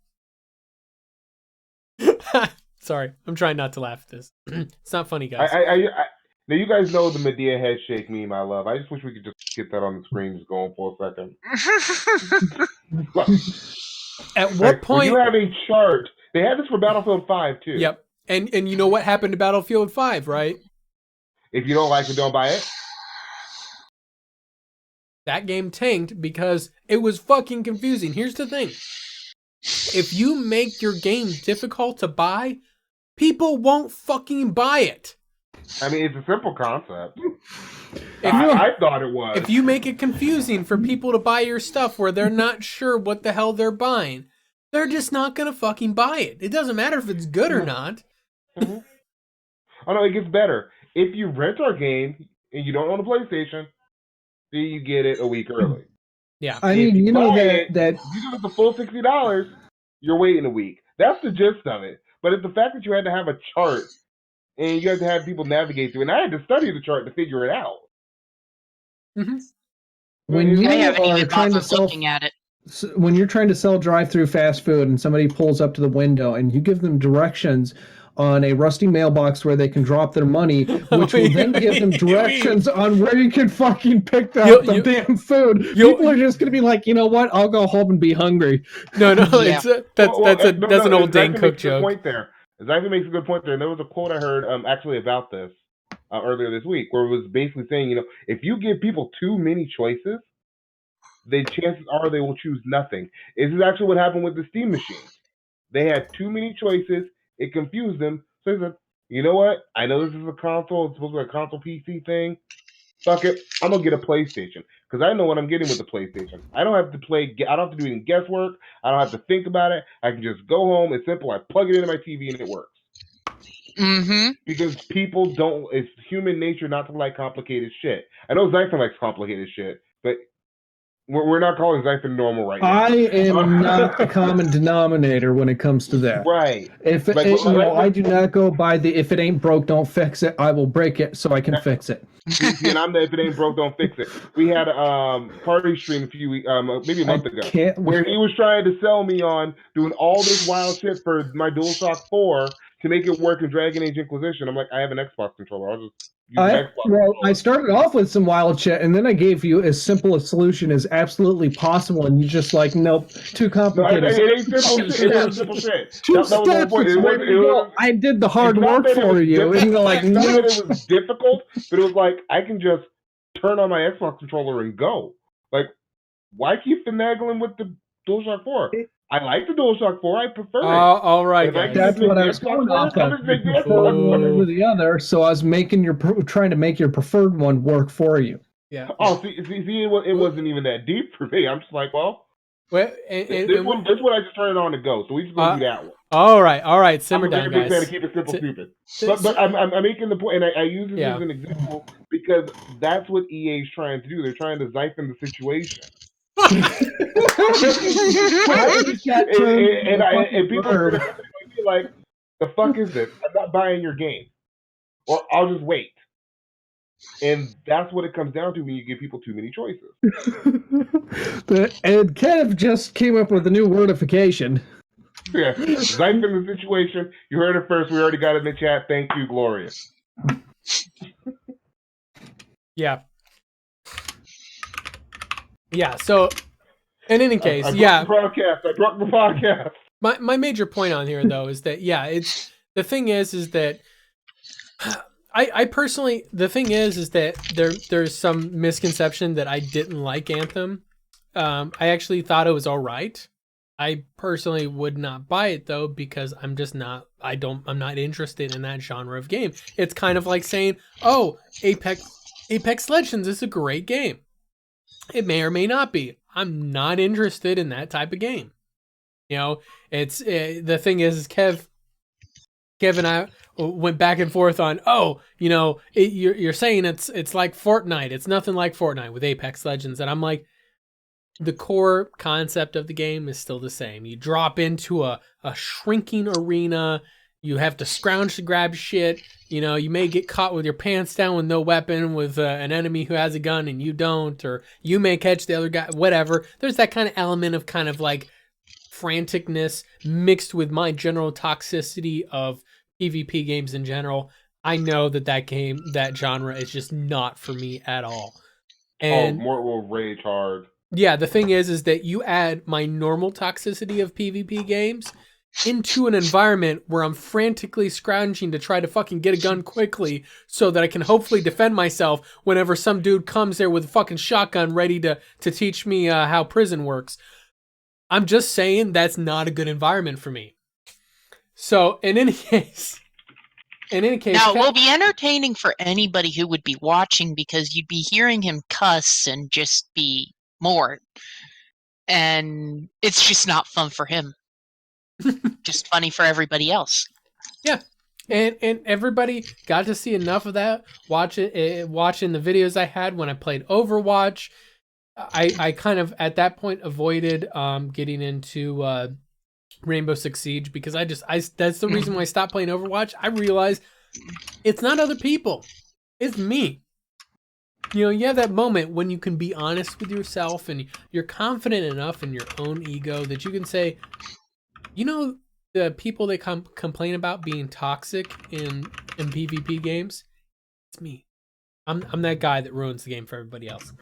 Speaker 1: Sorry, I'm trying not to laugh at this. It's not funny, guys.
Speaker 3: Now you guys know the Medea head shake meme I love. I just wish we could just get that on the screen just going for a second.
Speaker 1: At what point?
Speaker 3: You have a chart. They had this for Battlefield 5 too.
Speaker 1: Yep. And you know what happened to Battlefield 5, right?
Speaker 3: If you don't like it, don't buy it.
Speaker 1: That game tanked because it was fucking confusing. Here's the thing. If you make your game difficult to buy, people won't fucking buy it.
Speaker 3: I mean, it's a simple concept. I thought it was.
Speaker 1: If you make it confusing for people to buy your stuff where they're not sure what the hell they're buying, they're just not going to fucking buy it. It doesn't matter if it's good or not.
Speaker 3: Oh no, it gets better. If you rent our game and you don't own a PlayStation, then you get it a week early.
Speaker 1: Yeah.
Speaker 4: I mean, you know that
Speaker 3: you give it the full $60, you're waiting a week. That's the gist of it. But it's the fact that you had to have a chart and you had to have people navigate through, and I had to study the chart to figure it out.
Speaker 1: Mm-hmm.
Speaker 4: When you
Speaker 2: I haven't
Speaker 4: are
Speaker 2: even
Speaker 4: trying to
Speaker 2: bothered
Speaker 4: sell,
Speaker 2: looking at it.
Speaker 4: when you're trying to sell drive-through fast food, and somebody pulls up to the window, and you give them directions on a rusty mailbox where they can drop their money, which will then give them directions on where you can fucking pick up the damn food. People are just going to be like, you know what? I'll go home and be hungry.
Speaker 1: No, that's an old Dane Cook joke.
Speaker 3: Xaiphen makes a good point there. And there was a quote I heard actually about this earlier this week, where it was basically saying, you know, if you give people too many choices, the chances are they will choose nothing. This is actually what happened with the Steam machine. They had too many choices. It confused them. So they said, you know what? I know this is a console. It's supposed to be a console PC thing. Fuck it. I'm going to get a PlayStation. Because I know what I'm getting with the PlayStation. I don't have to I don't have to do any guesswork. I don't have to think about it. I can just go home. It's simple. I plug it into my TV and it works.
Speaker 2: Mm-hmm.
Speaker 3: Because people don't, it's human nature not to like complicated shit. I know Xaiphen likes complicated shit, but we're not calling Xaiphen normal right now.
Speaker 4: I am not the common denominator when it comes to that.
Speaker 3: Right.
Speaker 4: I do not go by the if it ain't broke, don't fix it. I will break it so I can fix it.
Speaker 3: See, and I'm the if it ain't broke, don't fix it. We had a party stream a few weeks, maybe a month ago, where he was trying to sell me on doing all this wild shit for my DualShock 4 to make it work in Dragon Age Inquisition. I'm like, I have an Xbox controller. I'll just
Speaker 4: I started off with some wild shit, and then I gave you as simple a solution as absolutely possible, and you just like, nope, too complicated.
Speaker 3: No, it ain't simple shit. It ain't simple shit.
Speaker 4: Two steps. I did the hard work for you, and you're like, no.
Speaker 3: It was difficult, but it was like I can just turn on my Xbox controller and go. Like, why keep finagling with the DualShock 4? I like the DualShock 4. I prefer it.
Speaker 1: All right,
Speaker 3: But if I
Speaker 1: guys.
Speaker 3: can
Speaker 4: That's
Speaker 3: just
Speaker 4: what
Speaker 3: make
Speaker 4: I
Speaker 3: the
Speaker 4: was
Speaker 3: Xbox
Speaker 4: going off
Speaker 3: first, I'll
Speaker 4: of.
Speaker 3: just make the
Speaker 4: You
Speaker 3: Xbox
Speaker 4: preferred one
Speaker 3: first.
Speaker 4: over the other, so I was trying to make your preferred one work for you.
Speaker 1: Yeah.
Speaker 3: Oh, see, it wasn't even that deep for me. I'm just like, well,
Speaker 1: Well,
Speaker 3: this one I just turned it on to go, so we just gonna do that one.
Speaker 1: All right. Simmer
Speaker 3: I'm
Speaker 1: down,
Speaker 3: a very big fan
Speaker 1: guys.
Speaker 3: of keep it simple, stupid.
Speaker 1: So-
Speaker 3: But I'm making the point, and I use this
Speaker 1: Yeah.
Speaker 3: as an example because that's what EA is trying to do. They're trying to Xaifen the situation.
Speaker 4: I think that turned into a fucking
Speaker 3: And people are
Speaker 4: verb.
Speaker 3: gonna be like, the fuck is this? I'm not buying your game, or I'll just wait. And that's what it comes down to when you give people too many choices.
Speaker 4: And Kev just came up with a new wordification.
Speaker 3: Yeah, Xaifen the situation. You heard it first. We already got it in the chat. Thank you, Gloria.
Speaker 1: Yeah. Yeah. So, in any case,
Speaker 3: I brought the podcast.
Speaker 1: My major point on here, though, is that it's the thing is that I personally, the thing is that there's some misconception that I didn't like Anthem. I actually thought it was all right. I personally would not buy it though, because I'm not interested in that genre of game. It's kind of like saying, oh, Apex Legends is a great game. It may or may not be. I'm not interested in that type of game. You know, it's the thing is Kev and I went back and forth on, you're saying it's like Fortnite. It's nothing like Fortnite with Apex Legends. And I'm like, the core concept of the game is still the same. You drop into a shrinking arena. You have to scrounge to grab shit. You know, you may get caught with your pants down with no weapon with an enemy who has a gun and you don't, or you may catch the other guy, whatever. There's that kind of element of kind of like franticness mixed with my general toxicity of PvP games in general. I know that genre is just not for me at all. And
Speaker 3: more will rage hard.
Speaker 1: Yeah, the thing is that you add my normal toxicity of PvP games into an environment where I'm frantically scrounging to try to fucking get a gun quickly so that I can hopefully defend myself whenever some dude comes there with a fucking shotgun ready to teach me how prison works. I'm just saying that's not a good environment for me. So, in any case...
Speaker 2: Now, it will be entertaining for anybody who would be watching, because you'd be hearing him cuss and just be more. And it's just not fun for him. Just funny for everybody else.
Speaker 1: Yeah. And everybody got to see enough of that watching the videos I had when I played Overwatch. I kind of at that point avoided getting into Rainbow Six Siege because that's the reason why I stopped playing Overwatch. I realized it's not other people, it's me. You know, you have that moment when you can be honest with yourself and you're confident enough in your own ego that you can say, you know, the people that complain about being toxic in PvP games, it's me. I'm that guy that ruins the game for everybody else.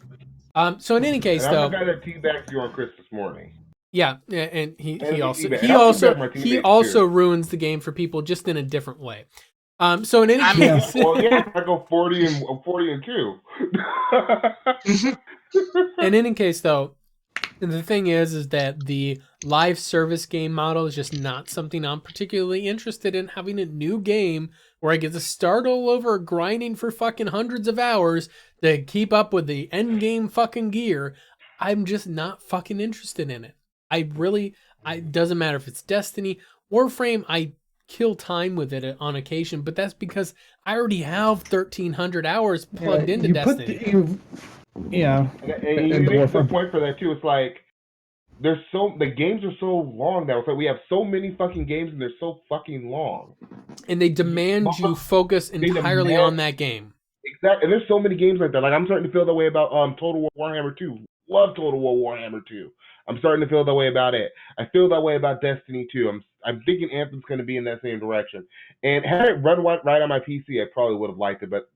Speaker 1: So in any case,
Speaker 3: and I'm
Speaker 1: though,
Speaker 3: the guy that teabagged you on Christmas morning.
Speaker 1: Yeah, and he also
Speaker 3: too.
Speaker 1: ruins the game for people just in a different way. So in any case,
Speaker 3: well, yeah, I go 40 and 2.
Speaker 1: In any case, though, the thing is that the live service game model is just not something I'm particularly interested in. Having a new game where I get to start all over, grinding for fucking hundreds of hours to keep up with the end game fucking gear. I'm just not fucking interested in it. It doesn't matter if it's Destiny, Warframe. I kill time with it on occasion, but that's because I already have 1,300 hours plugged into Destiny.
Speaker 3: And you make the point for that too. It's like the games are so long now. It's like we have so many fucking games and they're so fucking long.
Speaker 1: And they demand you focus entirely on that game.
Speaker 3: Exactly. And there's so many games like that. Like I'm starting to feel that way about Total War Warhammer 2. Love Total War Warhammer 2. I'm starting to feel that way about it. I feel that way about Destiny 2. I'm thinking Anthem's going to be in that same direction. And had it run right on my PC, I probably would have liked it, but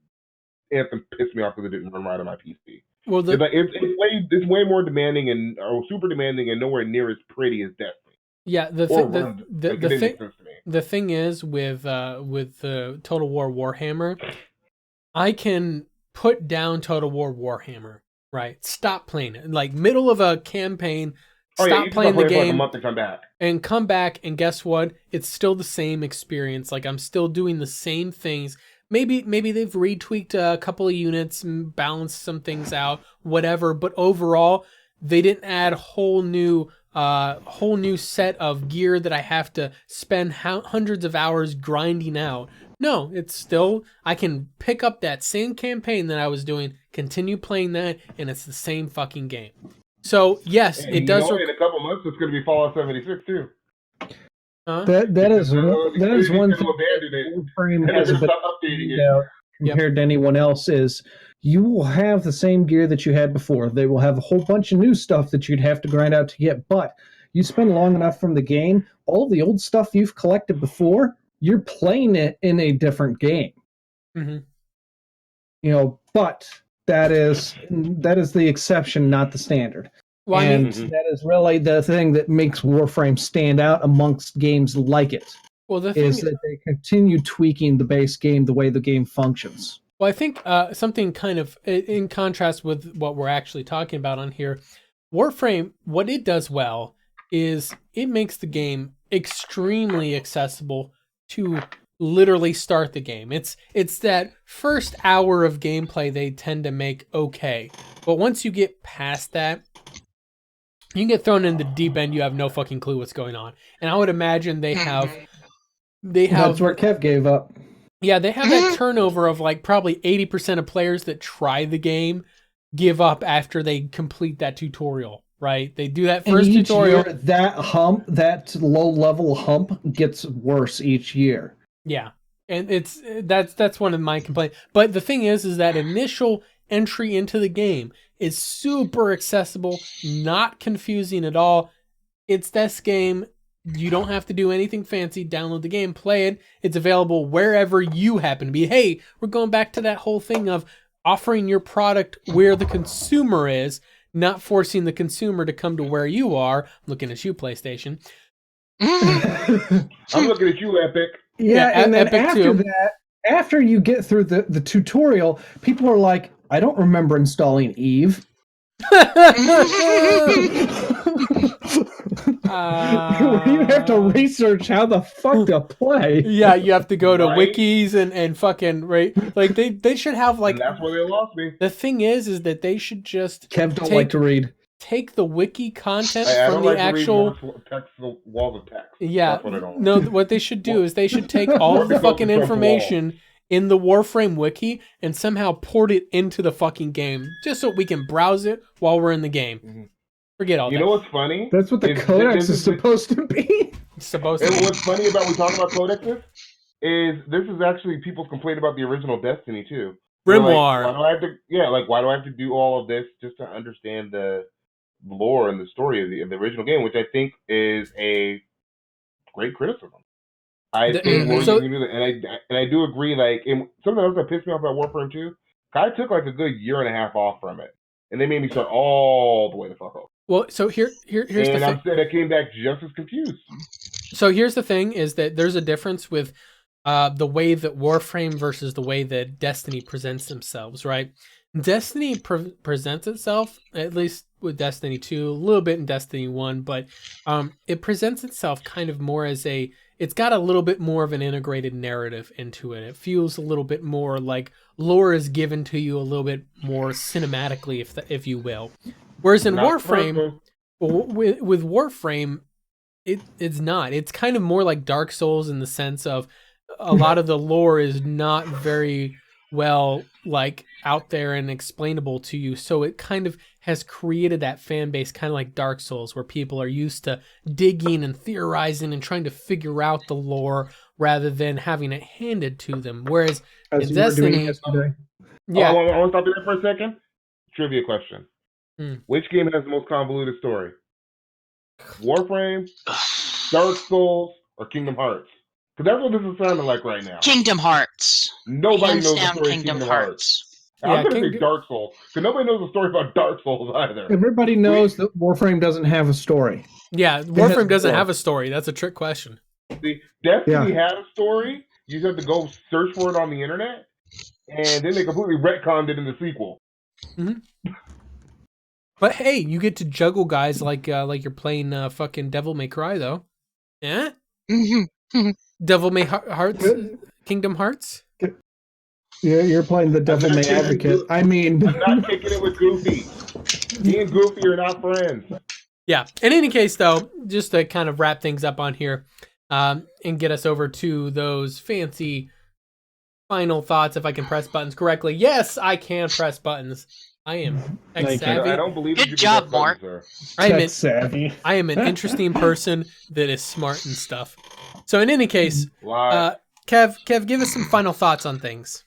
Speaker 3: Anthem pissed me off because it didn't run right on my PC. Well, it's way more demanding or super demanding and nowhere near as pretty as Destiny.
Speaker 1: Yeah, the thing is with the Total War Warhammer, I can put down Total War Warhammer, right? Stop playing it. Like middle of a campaign, stop playing the
Speaker 3: for like a
Speaker 1: game,
Speaker 3: month and come back.
Speaker 1: and come back, and guess what? It's still the same experience. Like, I'm still doing the same things. Maybe they've retweaked a couple of units and balanced some things out, whatever. But overall, they didn't add a whole new set of gear that I have to spend hundreds of hours grinding out. No, it's still, I can pick up that same campaign that I was doing, continue playing that, and it's the same fucking game. So yes,
Speaker 3: And
Speaker 1: it does.
Speaker 3: in a couple months, it's going to be Fallout 76 too.
Speaker 4: That is one thing Warframe has a bit out compared to anyone else is you will have the same gear that you had before. They will have a whole bunch of new stuff that you'd have to grind out to get, but you spend long enough from the game, all the old stuff you've collected before, you're playing it in a different game.
Speaker 1: Mm-hmm.
Speaker 4: You know, but that is the exception, not the standard. Well, that is really the thing that makes Warframe stand out amongst games like it. Well, the thing is that they continue tweaking the base game the way the game functions.
Speaker 1: Well, I think something kind of in contrast with what we're actually talking about on here, Warframe, what it does well is it makes the game extremely accessible to literally start the game. It's that first hour of gameplay they tend to make okay. But once you get past that, you can get thrown in the deep end. You have no fucking clue what's going on. And I would imagine they have.
Speaker 4: That's where Kev gave up.
Speaker 1: Yeah, they have that turnover of like probably 80% of players that try the game give up after they complete that tutorial, right? They do that first tutorial.
Speaker 4: Year, that low level hump gets worse each year.
Speaker 1: Yeah. And that's one of my complaints. But the thing is that initial entry into the game is super accessible, not confusing at all. It's this game. You don't have to do anything fancy. Download the game, play it. It's available wherever you happen to be. Hey, we're going back to that whole thing of offering your product where the consumer is, not forcing the consumer to come to where you are. I'm looking at you, PlayStation.
Speaker 3: I'm looking at you, Epic.
Speaker 4: Yeah, and then after that, after you get through the tutorial, people are like, I don't remember installing Eve. You have to research how the fuck to play.
Speaker 1: Yeah, you have to go to wikis and fucking, right? Like they should have like.
Speaker 3: And that's where they lost me.
Speaker 1: The thing is that they should just.
Speaker 4: Kev don't like to read.
Speaker 1: Take the wiki content
Speaker 3: I
Speaker 1: from
Speaker 3: don't
Speaker 1: the actual
Speaker 3: text, the walls of text.
Speaker 1: Yeah,
Speaker 3: that's what I don't
Speaker 1: no. What they should do is they should take all of the fucking information in the Warframe wiki and somehow port it into the fucking game, just so we can browse it while we're in the game. Mm-hmm. Forget all that.
Speaker 3: You know what's funny?
Speaker 4: That's what the codex is supposed to be.
Speaker 1: It's supposed to be.
Speaker 3: What's funny about we talk about codexes is this is actually people's complaint about the original Destiny too.
Speaker 1: Grimoire.
Speaker 3: Like, why do I have to do all of this just to understand the lore and the story of the original game, which I think is a great criticism. I do agree. Like, something else that pissed me off about Warframe 2, I took like a good year and a half off from it, and they made me start all the way the fuck up.
Speaker 1: Well, so here's the thing.
Speaker 3: And I came back just as confused.
Speaker 1: So here's the thing: is that there's a difference with the way that Warframe versus the way that Destiny presents themselves, right? Destiny presents itself, at least with Destiny 2, a little bit in Destiny 1, but it presents itself kind of more as it's got a little bit more of an integrated narrative into it. It feels a little bit more like lore is given to you a little bit more cinematically, if you will. Whereas in Warframe, with Warframe, it's not. It's kind of more like Dark Souls in the sense of a lot of the lore is not very well like out there and explainable to you, so it kind of has created that fan base kind of like Dark Souls, where people are used to digging and theorizing and trying to figure out the lore rather than having it handed to them. Whereas in Destiny,
Speaker 3: yeah, I want to stop you there for a second. Trivia question: which game has the most convoluted story? Warframe, Dark Souls, or Kingdom Hearts? Because that's what this is sounding like right now.
Speaker 2: Kingdom Hearts.
Speaker 3: Nobody knows the story of Kingdom Hearts. I'm going to say Dark Souls, because nobody knows the story about Dark Souls either.
Speaker 4: Everybody knows that Warframe doesn't have a story.
Speaker 1: Yeah, Warframe doesn't have a story. That's a trick question.
Speaker 3: See, Destiny had a story. You just had to go search for it on the internet, and then they completely retconned it in the sequel.
Speaker 1: Mm-hmm. But hey, you get to juggle guys like you're playing fucking Devil May Cry though. Yeah. Devil May Hearts, Kingdom Hearts.
Speaker 4: Yeah, you're playing the Devil May Advocate. I mean,
Speaker 3: I'm not kicking it with Goofy. Me and Goofy are not friends.
Speaker 1: Yeah. In any case, though, just to kind of wrap things up on here, and get us over to those fancy final thoughts, if I can press buttons correctly. Yes, I can press buttons. I am tech savvy.
Speaker 3: I don't believe
Speaker 2: Good
Speaker 3: you
Speaker 2: job,
Speaker 3: press
Speaker 2: Mark.
Speaker 3: buttons, sir.
Speaker 4: tech savvy.
Speaker 1: I am an interesting person that is smart and stuff. So in any case, Kev, give us some final thoughts on things.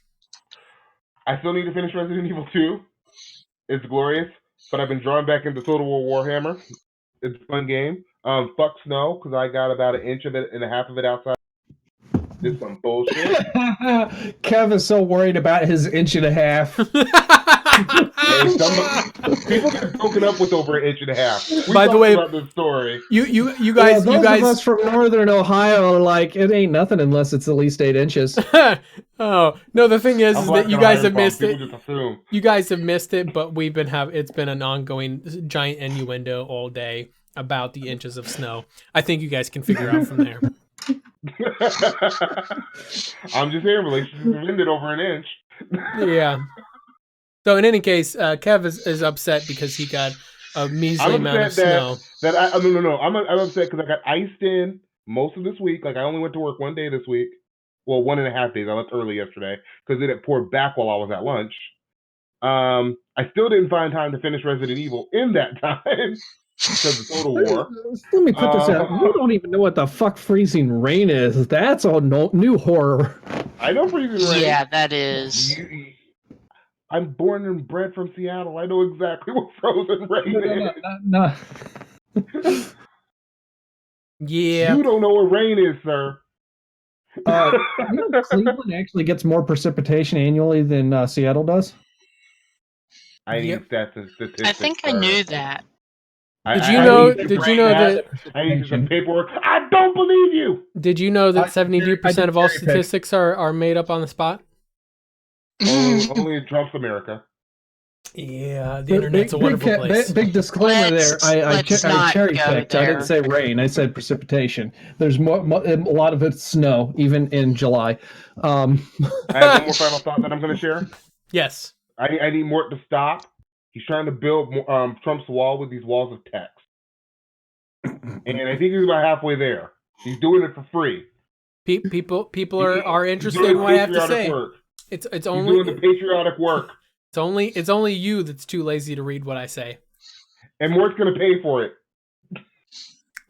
Speaker 3: I still need to finish Resident Evil 2. It's glorious, but I've been drawn back into Total War Warhammer. It's a fun game. Fuck snow, because I got about an inch of it and a half of it outside. It's some bullshit.
Speaker 4: Kev is so worried about his inch and a half.
Speaker 3: People get broken up with over an inch and a half.
Speaker 1: By the way,
Speaker 3: about this story.
Speaker 1: You guys,
Speaker 4: those of us from Northern Ohio are like, it ain't nothing unless it's at least 8 inches.
Speaker 1: Oh no, the thing is that you guys have missed it.
Speaker 3: Assume.
Speaker 1: You guys have missed it, but it's been an ongoing giant innuendo all day about the inches of snow. I think you guys can figure out from there.
Speaker 3: I'm just saying, relationships have ended over an inch.
Speaker 1: Yeah. So in any case, Kev is upset because he got a measly amount of snow.
Speaker 3: No. I'm upset because I got iced in most of this week. Like, I only went to work one day this week. Well, 1.5 days. I left early yesterday because it poured back while I was at lunch. I still didn't find time to finish Resident Evil in that time because of Total War.
Speaker 4: Let me put this out. You don't even know what the fuck freezing rain is. That's a new horror.
Speaker 3: I know freezing rain.
Speaker 2: Yeah, that is.
Speaker 3: I'm born and bred from Seattle. I know exactly what frozen rain is.
Speaker 4: No.
Speaker 1: Yeah.
Speaker 3: You don't know what rain is, sir.
Speaker 4: Cleveland actually gets more precipitation annually than Seattle does.
Speaker 3: I need stats and statistics.
Speaker 2: I think I knew that.
Speaker 1: Did you know that?
Speaker 3: I need some paperwork. I don't believe you.
Speaker 1: Did you know that 72% of all statistics are made up on the spot?
Speaker 3: Only in Trump's America.
Speaker 1: Yeah, the internet's a wonderful place.
Speaker 4: Big disclaimer there. I cherry picked. I didn't say rain. I said precipitation. There's a lot of it's snow, even in July.
Speaker 3: I have one more final thought that I'm going to share.
Speaker 1: Yes.
Speaker 3: I need Mort to stop. He's trying to build Trump's wall with these walls of text. And I think he's about halfway there. He's doing it for free.
Speaker 1: People are interested in what I have to say.
Speaker 3: Work.
Speaker 1: It's
Speaker 3: he's
Speaker 1: only
Speaker 3: doing the patriotic work.
Speaker 1: It's only you that's too lazy to read what I say.
Speaker 3: And Mort's going to pay for it.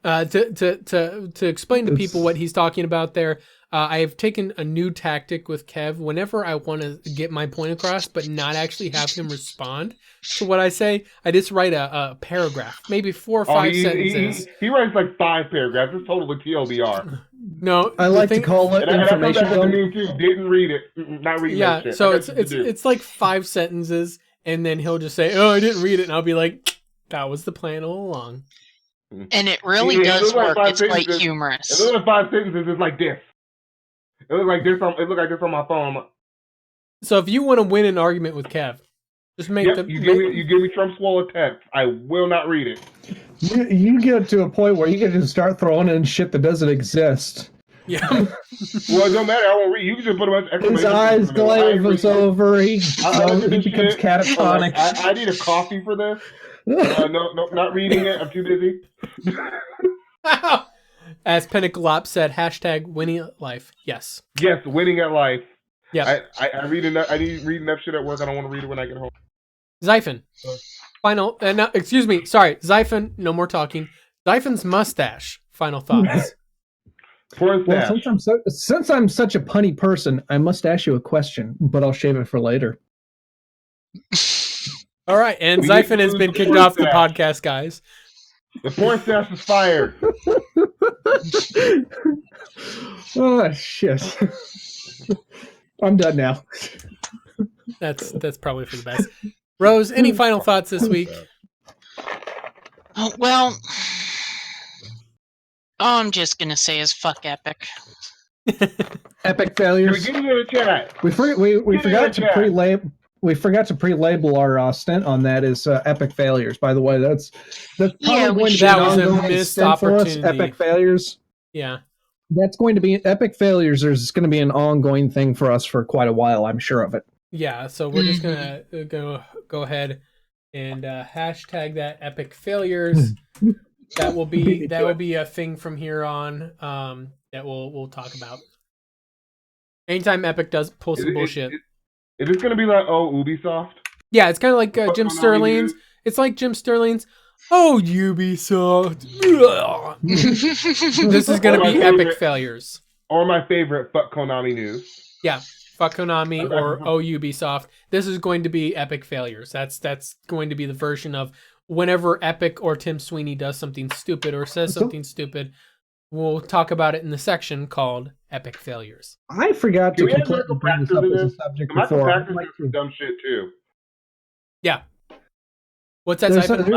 Speaker 1: To explain to people what he's talking about there, I have taken a new tactic with Kev. Whenever I want to get my point across, but not actually have him respond to what I say, I just write a paragraph, maybe 4 or 5 sentences.
Speaker 3: He writes like 5 paragraphs. It's totally TLDR.
Speaker 1: No,
Speaker 4: I like to call it information.
Speaker 3: Didn't read it. Not reading that shit.
Speaker 1: So it's like 5 sentences, and then he'll just say, "Oh, I didn't read it," and I'll be like, "That was the plan all along."
Speaker 2: And it really does work. It's quite humorous.
Speaker 3: It looks like 5 sentences. It's like this. It looks like this on my phone.
Speaker 1: So if you want to win an argument with Kev, just make
Speaker 3: you give me Trump's wall of text. I will not read it.
Speaker 4: You get to a point where you can just start throwing in shit that doesn't exist.
Speaker 1: Yeah.
Speaker 3: Well, it don't matter. I won't read. You can just put a bunch of exclamation.
Speaker 4: His eyes glaze over. He becomes catatonic.
Speaker 3: I need a coffee for this. No, not reading it. I'm too busy.
Speaker 1: As Pentaclop said, #winning at life. Yes.
Speaker 3: Yes, winning at life.
Speaker 1: Yeah.
Speaker 3: I read enough. I need to read enough shit at work. I don't want to read it when I get home.
Speaker 1: Xaiphen. Final. No, excuse me. Sorry, Xaiphen. No more talking. Xaiphen's mustache. Final thoughts.
Speaker 4: Well, since I'm such a punny person, I must ask you a question, but I'll shave it for later.
Speaker 1: All right, and Xaiphen has been kicked off the podcast, guys.
Speaker 3: The porn stash is fired.
Speaker 4: Oh shit! I'm done now.
Speaker 1: That's probably for the best. Rose, any final thoughts this week?
Speaker 2: Oh, well, all I'm just gonna say is fuck Epic.
Speaker 4: Epic failures.
Speaker 3: Give me the chat.
Speaker 4: We forgot to We forgot to pre-label our stint on that as epic failures. By the way, that's probably going to be
Speaker 1: that was
Speaker 4: an
Speaker 1: a
Speaker 4: ongoing
Speaker 1: missed
Speaker 4: stint for us.
Speaker 1: opportunity.
Speaker 4: Epic failures.
Speaker 1: Yeah.
Speaker 4: That's going to be epic failures. There's going to be an ongoing thing for us for quite a while. I'm sure of it.
Speaker 1: Yeah. So we're just gonna go ahead and hashtag that epic failures. That will be a thing from here on. That we'll talk about. Anytime Epic does pull some bullshit.
Speaker 3: Is this gonna be like Ubisoft?
Speaker 1: Yeah, it's kind of like Jim Sterling's. It's like Jim Sterling's. Oh, Ubisoft. This is going to be epic failures.
Speaker 3: Or my favorite, fuck Konami news.
Speaker 1: Yeah, fuck Konami or Ubisoft. This is going to be epic failures. That's going to be the version of whenever Epic or Tim Sweeney does something stupid or says something stupid, we'll talk about it in the section called epic failures.
Speaker 4: I forgot to completely bring this up as a subject before.
Speaker 3: Dumb shit too.
Speaker 1: Yeah. What's that?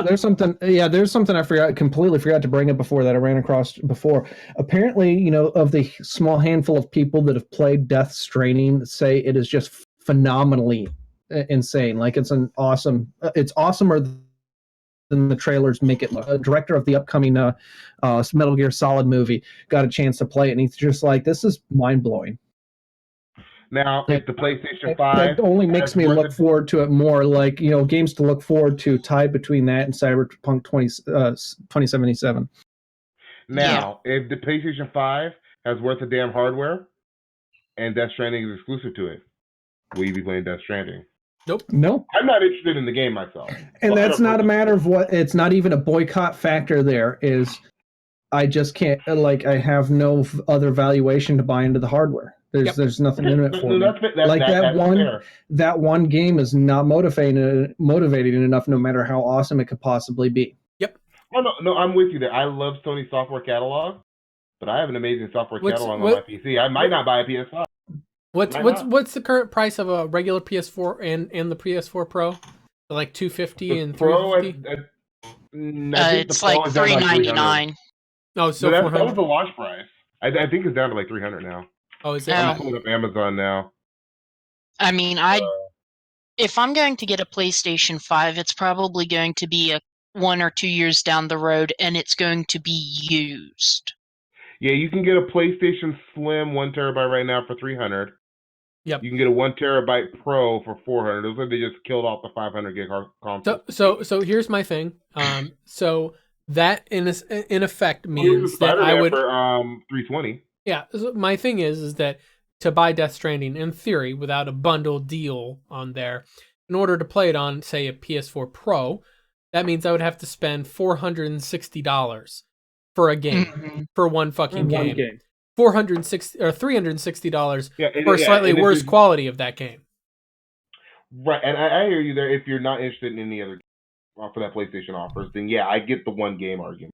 Speaker 4: There's something. Yeah, there's something I completely forgot to bring up before that I ran across before. Apparently, of the small handful of people that have played Death Stranding, say it is just phenomenally insane. Like it's awesomer than the trailers make it look. A director of the upcoming Metal Gear Solid movie got a chance to play it, and he's just like, this is mind blowing.
Speaker 3: Now, if the PlayStation 5...
Speaker 4: That only makes me look forward to it more. Like, games to look forward to tied between that and Cyberpunk 2077.
Speaker 3: Now, if the PlayStation 5 has worth of damn hardware and Death Stranding is exclusive to it, will you be playing Death Stranding?
Speaker 1: Nope.
Speaker 3: I'm not interested in the game myself.
Speaker 4: And that's not a matter of what... It's not even a boycott factor there. I just can't... I have no other valuation to buy into the hardware. There's nothing in it for me. That one game is not motivating enough, no matter how awesome it could possibly be.
Speaker 1: Yep.
Speaker 3: Oh, no, I'm with you there. I love Sony's software catalog, but I have an amazing software catalog on my PC. I might not buy a PS5.
Speaker 1: What's the current price of a regular PS4 and the PS4 Pro? Like $250 and $350.
Speaker 2: It's like $399.
Speaker 1: Oh, so
Speaker 3: that was the launch price. I think it's down to like $300 now.
Speaker 1: Oh, is it?
Speaker 3: I'm pulling up Amazon now.
Speaker 2: I mean, if I'm going to get a PlayStation 5, it's probably going to be 1 or 2 years down the road, and it's going to be used.
Speaker 3: Yeah, you can get a PlayStation Slim 1 terabyte right now for $300.
Speaker 1: Yep.
Speaker 3: You can get a 1 terabyte Pro for $400. It looks like they just killed off the 500 gig console.
Speaker 1: So here's my thing. So that in effect means that I would
Speaker 3: for $320.
Speaker 1: Yeah, so my thing is that to buy Death Stranding, in theory, without a bundle deal on there, in order to play it on, say, a PS4 Pro, that means I would have to spend $460 for a game, for one fucking game. $460 or $360 for a slightly worse quality of that game.
Speaker 3: Right, and I hear you there. If you're not interested in any other for that PlayStation offers, then yeah, I get the one game argument.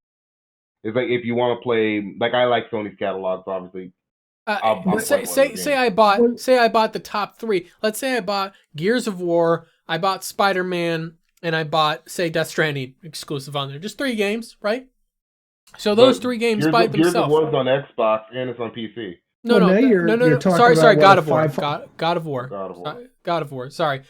Speaker 3: It's like if you want to play, like I like Sony's catalog, so obviously.
Speaker 1: Say I bought the top 3. Let's say I bought Gears of War, I bought Spider-Man, and I bought, say, Death Stranding exclusive on there. Just 3 games, right? So those 3 games by themselves.
Speaker 3: Gears of War's on Xbox and it's on PC.
Speaker 1: No. Sorry. God of War. Sorry.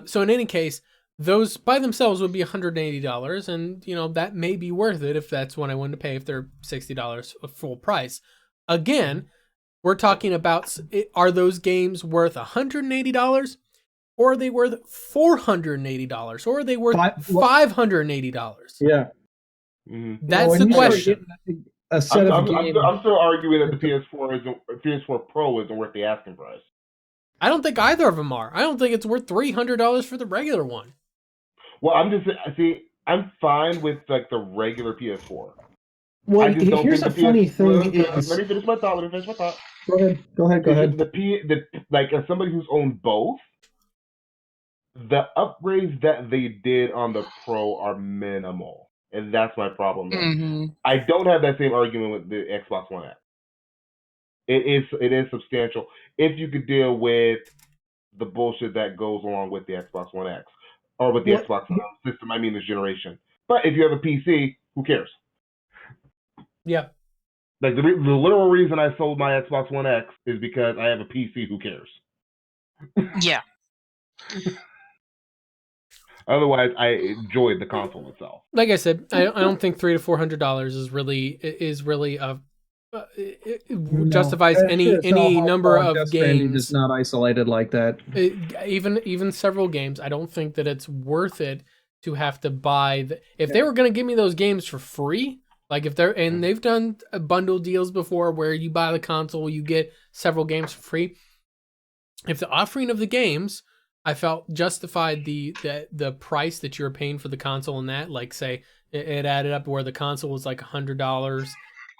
Speaker 1: So in any case, those by themselves would be $180, and that may be worth it if that's what I wanted to pay if they're $60 full price. Again, we're talking about, are those games worth $180, or are they worth $480, or are they worth $580?
Speaker 4: Yeah,
Speaker 1: that's the question.
Speaker 3: I'm still arguing that the PS4 Pro isn't worth the asking price.
Speaker 1: I don't think either of them are. I don't think it's worth $300 for the regular one.
Speaker 3: Well, I'm fine with like the regular PS4.
Speaker 4: Well, here's a funny thing.
Speaker 3: Let me finish my thought.
Speaker 4: Go ahead.
Speaker 3: Like as somebody who's owned both, the upgrades that they did on the Pro are minimal, and that's my problem. Mm-hmm. I don't have that same argument with the Xbox One X. It is substantial if you could deal with the bullshit that goes along with the Xbox One X or with the Xbox system. I mean, this generation. But if you have a PC, who cares?
Speaker 1: Yeah.
Speaker 3: Like the literal reason I sold my Xbox One X is because I have a PC. Who cares?
Speaker 2: Yeah.
Speaker 3: Otherwise, I enjoyed the console itself.
Speaker 1: Like I said, I don't think $300 to $400 is really a it justifies any number of
Speaker 4: Death Stranding
Speaker 1: games.
Speaker 4: is not isolated like that.
Speaker 1: Even several games, I don't think that it's worth it to have to buy. If they were going to give me those games for free, like if they've done bundle deals before where you buy the console, you get several games for free. If the offering of the games, I felt justified the price that you were paying for the console and that, like say it added up where the console was like $100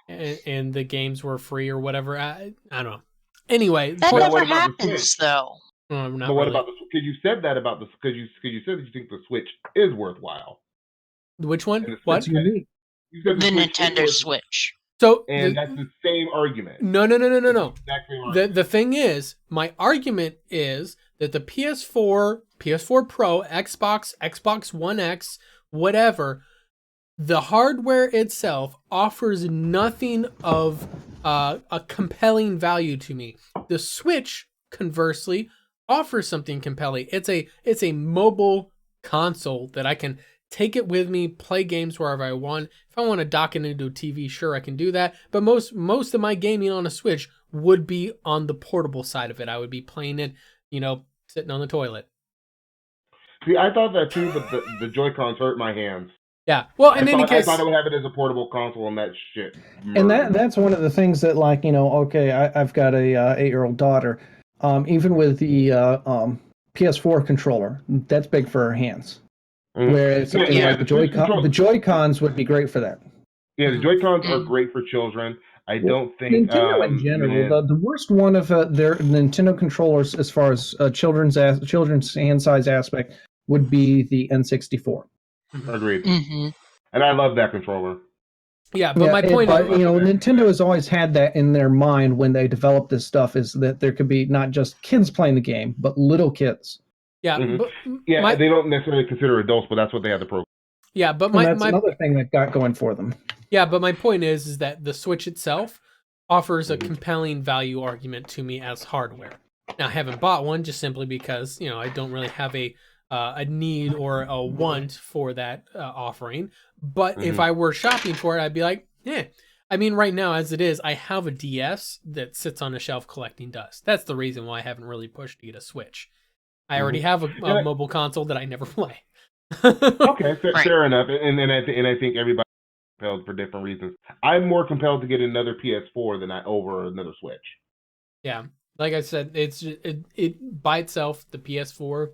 Speaker 1: and the games were free or whatever. I don't know. Anyway,
Speaker 2: that never happens though.
Speaker 3: But what about the? Because you said that about the. Because you said that you think the Switch is worthwhile.
Speaker 1: Which one?
Speaker 3: What?
Speaker 2: The Nintendo Switch.
Speaker 1: So
Speaker 3: that's the same argument.
Speaker 1: No. The thing is, my argument is that the PS4, PS4 Pro, Xbox One X, whatever, the hardware itself offers nothing of a compelling value to me. The Switch, conversely, offers something compelling. It's a mobile console that I can take it with me, play games wherever I want. If I want to dock it into a TV, sure, I can do that. But most of my gaming on a Switch would be on the portable side of it. I would be playing it, sitting on the toilet.
Speaker 3: See, I thought that too, but the Joy-Cons hurt my hands.
Speaker 1: Yeah. Well, in any case,
Speaker 3: I thought I would have it as a portable console, and that shit.
Speaker 4: And that's one of the things that, like, okay, I've got a 8-year-old daughter. Even with the PS4 controller, that's big for her hands. Whereas like the Joy-Cons would be great for that.
Speaker 3: Yeah, the Joy-Cons are great for children. I don't think
Speaker 4: Nintendo in general, the worst one of their Nintendo controllers as far as children's hand size aspect would be the N64.
Speaker 3: Agreed. Mm-hmm. And I love that controller.
Speaker 1: Yeah, but my point is,
Speaker 4: Nintendo has always had that in their mind when they develop this stuff, is that there could be not just kids playing the game, but little kids.
Speaker 1: Yeah,
Speaker 3: but they don't necessarily consider adults, but that's what they have the program.
Speaker 1: Yeah, but
Speaker 4: that's another thing they've got going for them.
Speaker 1: Yeah, but my point is that the Switch itself offers a compelling value argument to me as hardware. Now, I haven't bought one just simply because I don't really have a need or a want for that offering. But if I were shopping for it, I'd be like, yeah. I mean, right now, as it is, I have a DS that sits on a shelf collecting dust. That's the reason why I haven't really pushed to get a Switch. I already have a mobile console that I never play.
Speaker 3: Okay, fair enough. And I think everybody's compelled for different reasons. I'm more compelled to get another PS4 than over another Switch.
Speaker 1: Yeah, like I said, it by itself, the PS4,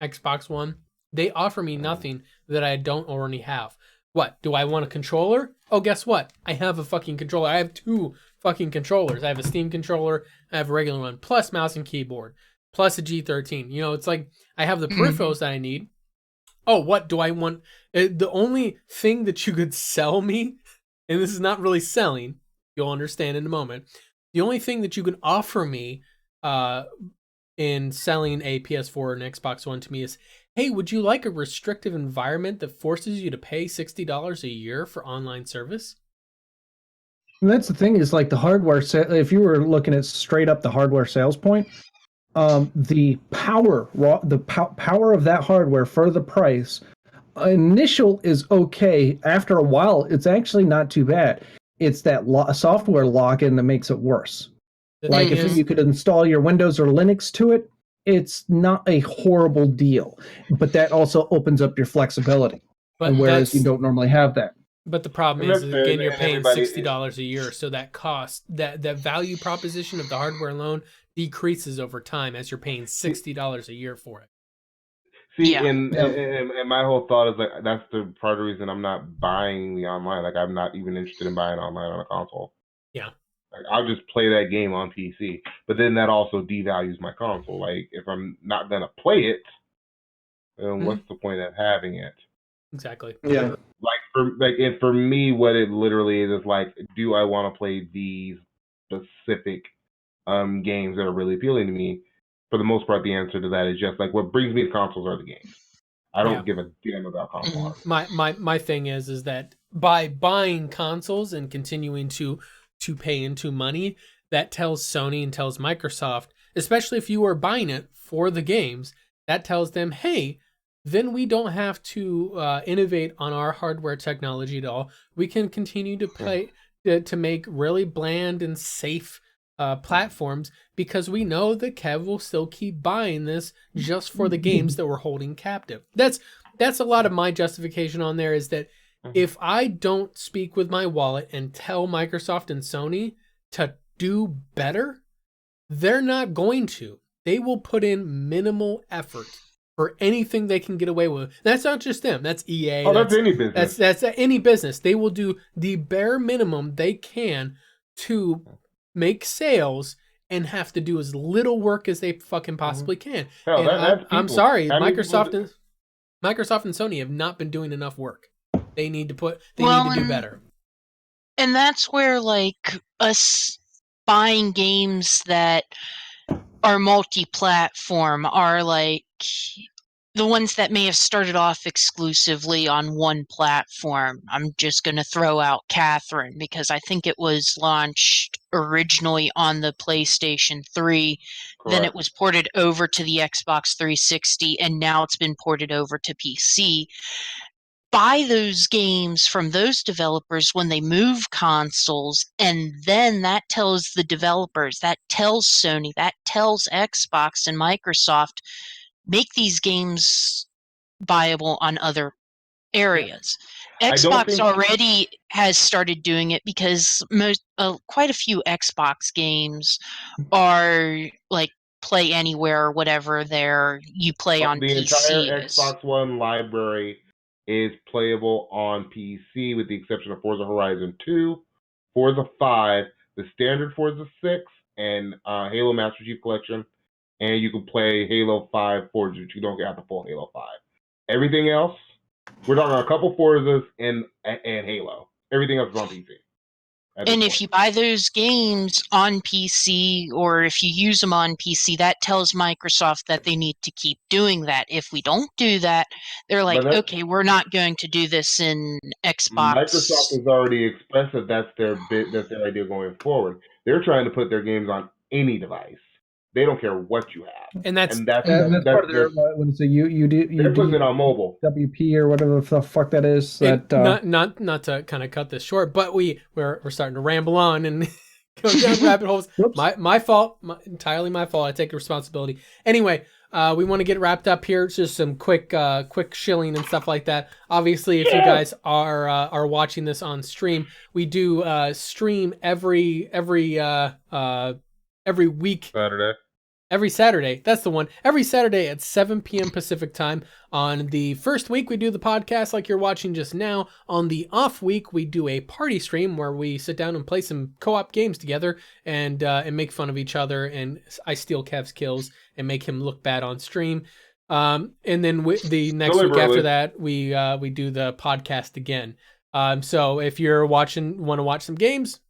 Speaker 1: Xbox One, they offer me nothing that I don't already have. What, do I want a controller? Oh, guess what? I have a fucking controller. I have 2 fucking controllers. I have a Steam controller, I have a regular one, plus mouse and keyboard, plus a G13. It's like I have the peripherals that I need. Oh, what do I want? The only thing that you could sell me, and this is not really selling, you'll understand in a moment. The only thing that you can offer me in selling a PS4 or an Xbox One to me is, hey, would you like a restrictive environment that forces you to pay $60 a year for online service?
Speaker 4: And that's the thing, is like the hardware, if you were looking at straight up the hardware sales point, the power of that hardware for the price, initial is okay. After a while, it's actually not too bad. It's that software login that makes it worse. Like if you could install your Windows or Linux to it, it's not a horrible deal. But that also opens up your flexibility. Whereas you don't normally have that.
Speaker 1: But the problem is again, you're paying $60 a year, so that cost, that value proposition of the hardware alone decreases over time as you're paying $60 a year for it.
Speaker 3: See, and my whole thought is like that's the part of the reason I'm not buying the online. Like I'm not even interested in buying online on a console.
Speaker 1: Yeah.
Speaker 3: Like I'll just play that game on PC, but then that also devalues my console. Like if I'm not gonna play it, then what's the point of having it?
Speaker 1: Exactly.
Speaker 4: Yeah.
Speaker 3: For me, what it literally is like, do I want to play these specific games that are really appealing to me? For the most part, the answer to that is just like what brings me to consoles are the games. I don't give a damn about console art.
Speaker 1: My thing is that by buying consoles and continuing to pay into money, that tells Sony and tells Microsoft, especially if you are buying it for the games, that tells them, hey, then we don't have to innovate on our hardware technology at all. We can continue to play to make really bland and safe platforms, because we know that Kev will still keep buying this just for the games that we're holding captive. That's a lot of my justification on there, is that if I don't speak with my wallet and tell Microsoft and Sony to do better, they're not going to. They will put in minimal effort for anything they can get away with. That's not just them. That's EA.
Speaker 3: Oh, that's any business.
Speaker 1: That's any business. They will do the bare minimum they can to make sales and have to do as little work as they fucking possibly can.
Speaker 3: Hell,
Speaker 1: And I'm sorry, Microsoft
Speaker 3: people
Speaker 1: and Sony have not been doing enough work. They need to do better.
Speaker 2: And that's where, like, us buying games that are multi-platform are, like, the ones that may have started off exclusively on one platform. I'm just going to throw out Catherine, because I think it was launched originally on the PlayStation 3.
Speaker 3: Correct.
Speaker 2: Then it was ported over to the Xbox 360, and now it's been ported over to PC. Buy those games from those developers when they move consoles, and then that tells the developers, that tells Sony, that tells Xbox and Microsoft, make these games viable on other areas. Xbox already has started doing it, because quite a few Xbox games are like Play Anywhere or whatever. You play on
Speaker 3: the
Speaker 2: PC.
Speaker 3: entire Xbox One library is playable on PC, with the exception of Forza Horizon 2, Forza 5, the standard Forza 6, and Halo Master Chief Collection. And you can play Halo 5 Forza, but you don't get the full Halo 5. Everything else, we're talking a couple Forzas and Halo. Everything else is on PC.
Speaker 2: And if you buy those games on PC, or if you use them on PC, that tells Microsoft that they need to keep doing that. If we don't do that, they're like, okay, we're not going to do this in Xbox.
Speaker 3: Microsoft has already expressed that that's their idea going forward. They're trying to put their games on any device. They don't care what you have,
Speaker 1: and that's
Speaker 4: part of their what is it?
Speaker 3: They're putting it on mobile.
Speaker 4: WP or whatever the fuck that is.
Speaker 1: Not to kind of cut this short, but we're starting to ramble on and go down rabbit holes. My fault, entirely my fault. I take responsibility. Anyway, we want to get wrapped up here. It's just some quick shilling and stuff like that. Obviously, if you guys are watching this on stream, we do stream every week. Every Saturday, that's the one. Every Saturday at 7 p.m. Pacific time. On the first week, we do the podcast like you're watching just now. On the off week, we do a party stream where we sit down and play some co-op games together and make fun of each other. And I steal Kev's kills and make him look bad on stream. And then the next week after that, we do the podcast again. So if you're want to watch some games,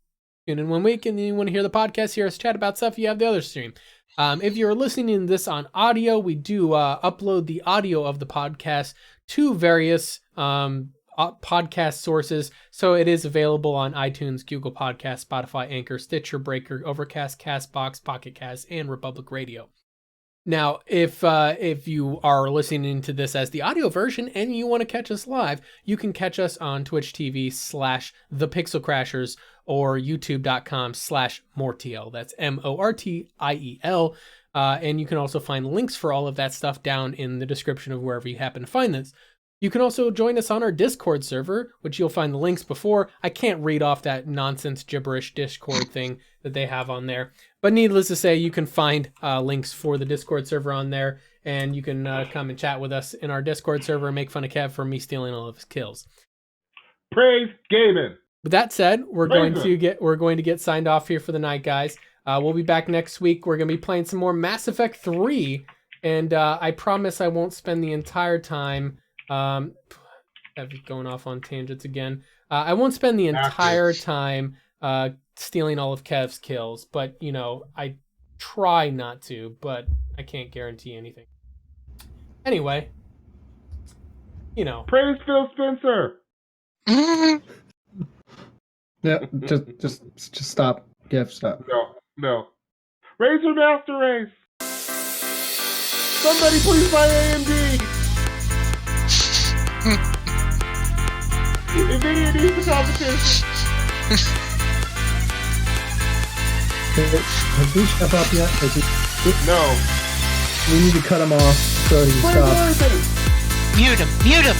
Speaker 1: tune in 1 week, and then you want to hear the podcast, hear us chat about stuff, you have the other stream. If you're listening to this on audio, we do upload the audio of the podcast to various podcast sources. So it is available on iTunes, Google Podcasts, Spotify, Anchor, Stitcher, Breaker, Overcast, CastBox, PocketCast, and Republic Radio. Now, if you are listening to this as the audio version and you want to catch us live, you can catch us on Twitch TV /ThePixelCrashers or YouTube.com/Mortiel. That's Mortiel. And you can also find links for all of that stuff down in the description of wherever you happen to find this. You can also join us on our Discord server, which you'll find the links before. I can't read off that nonsense gibberish Discord thing that they have on there. But needless to say, you can find links for the Discord server on there, and you can come and chat with us in our Discord server and make fun of Kev for me stealing all of his kills.
Speaker 3: Praise gaming.
Speaker 1: With that said, we're going to get signed off here for the night, guys. We'll be back next week. We're going to be playing some more Mass Effect 3, and I promise I won't spend the entire time going off on tangents again. I won't spend the entire time stealing all of Kev's kills, but I try not to, but I can't guarantee anything. Anyway,
Speaker 3: praise Phil Spencer.
Speaker 4: Yeah, just stop. Kev, stop.
Speaker 3: No. Razer Master Race. Somebody please buy AMD. NVIDIA needs the competition.
Speaker 4: Has he step up yet?
Speaker 3: No.
Speaker 4: We need to cut him off so he can stop.
Speaker 2: Mute him.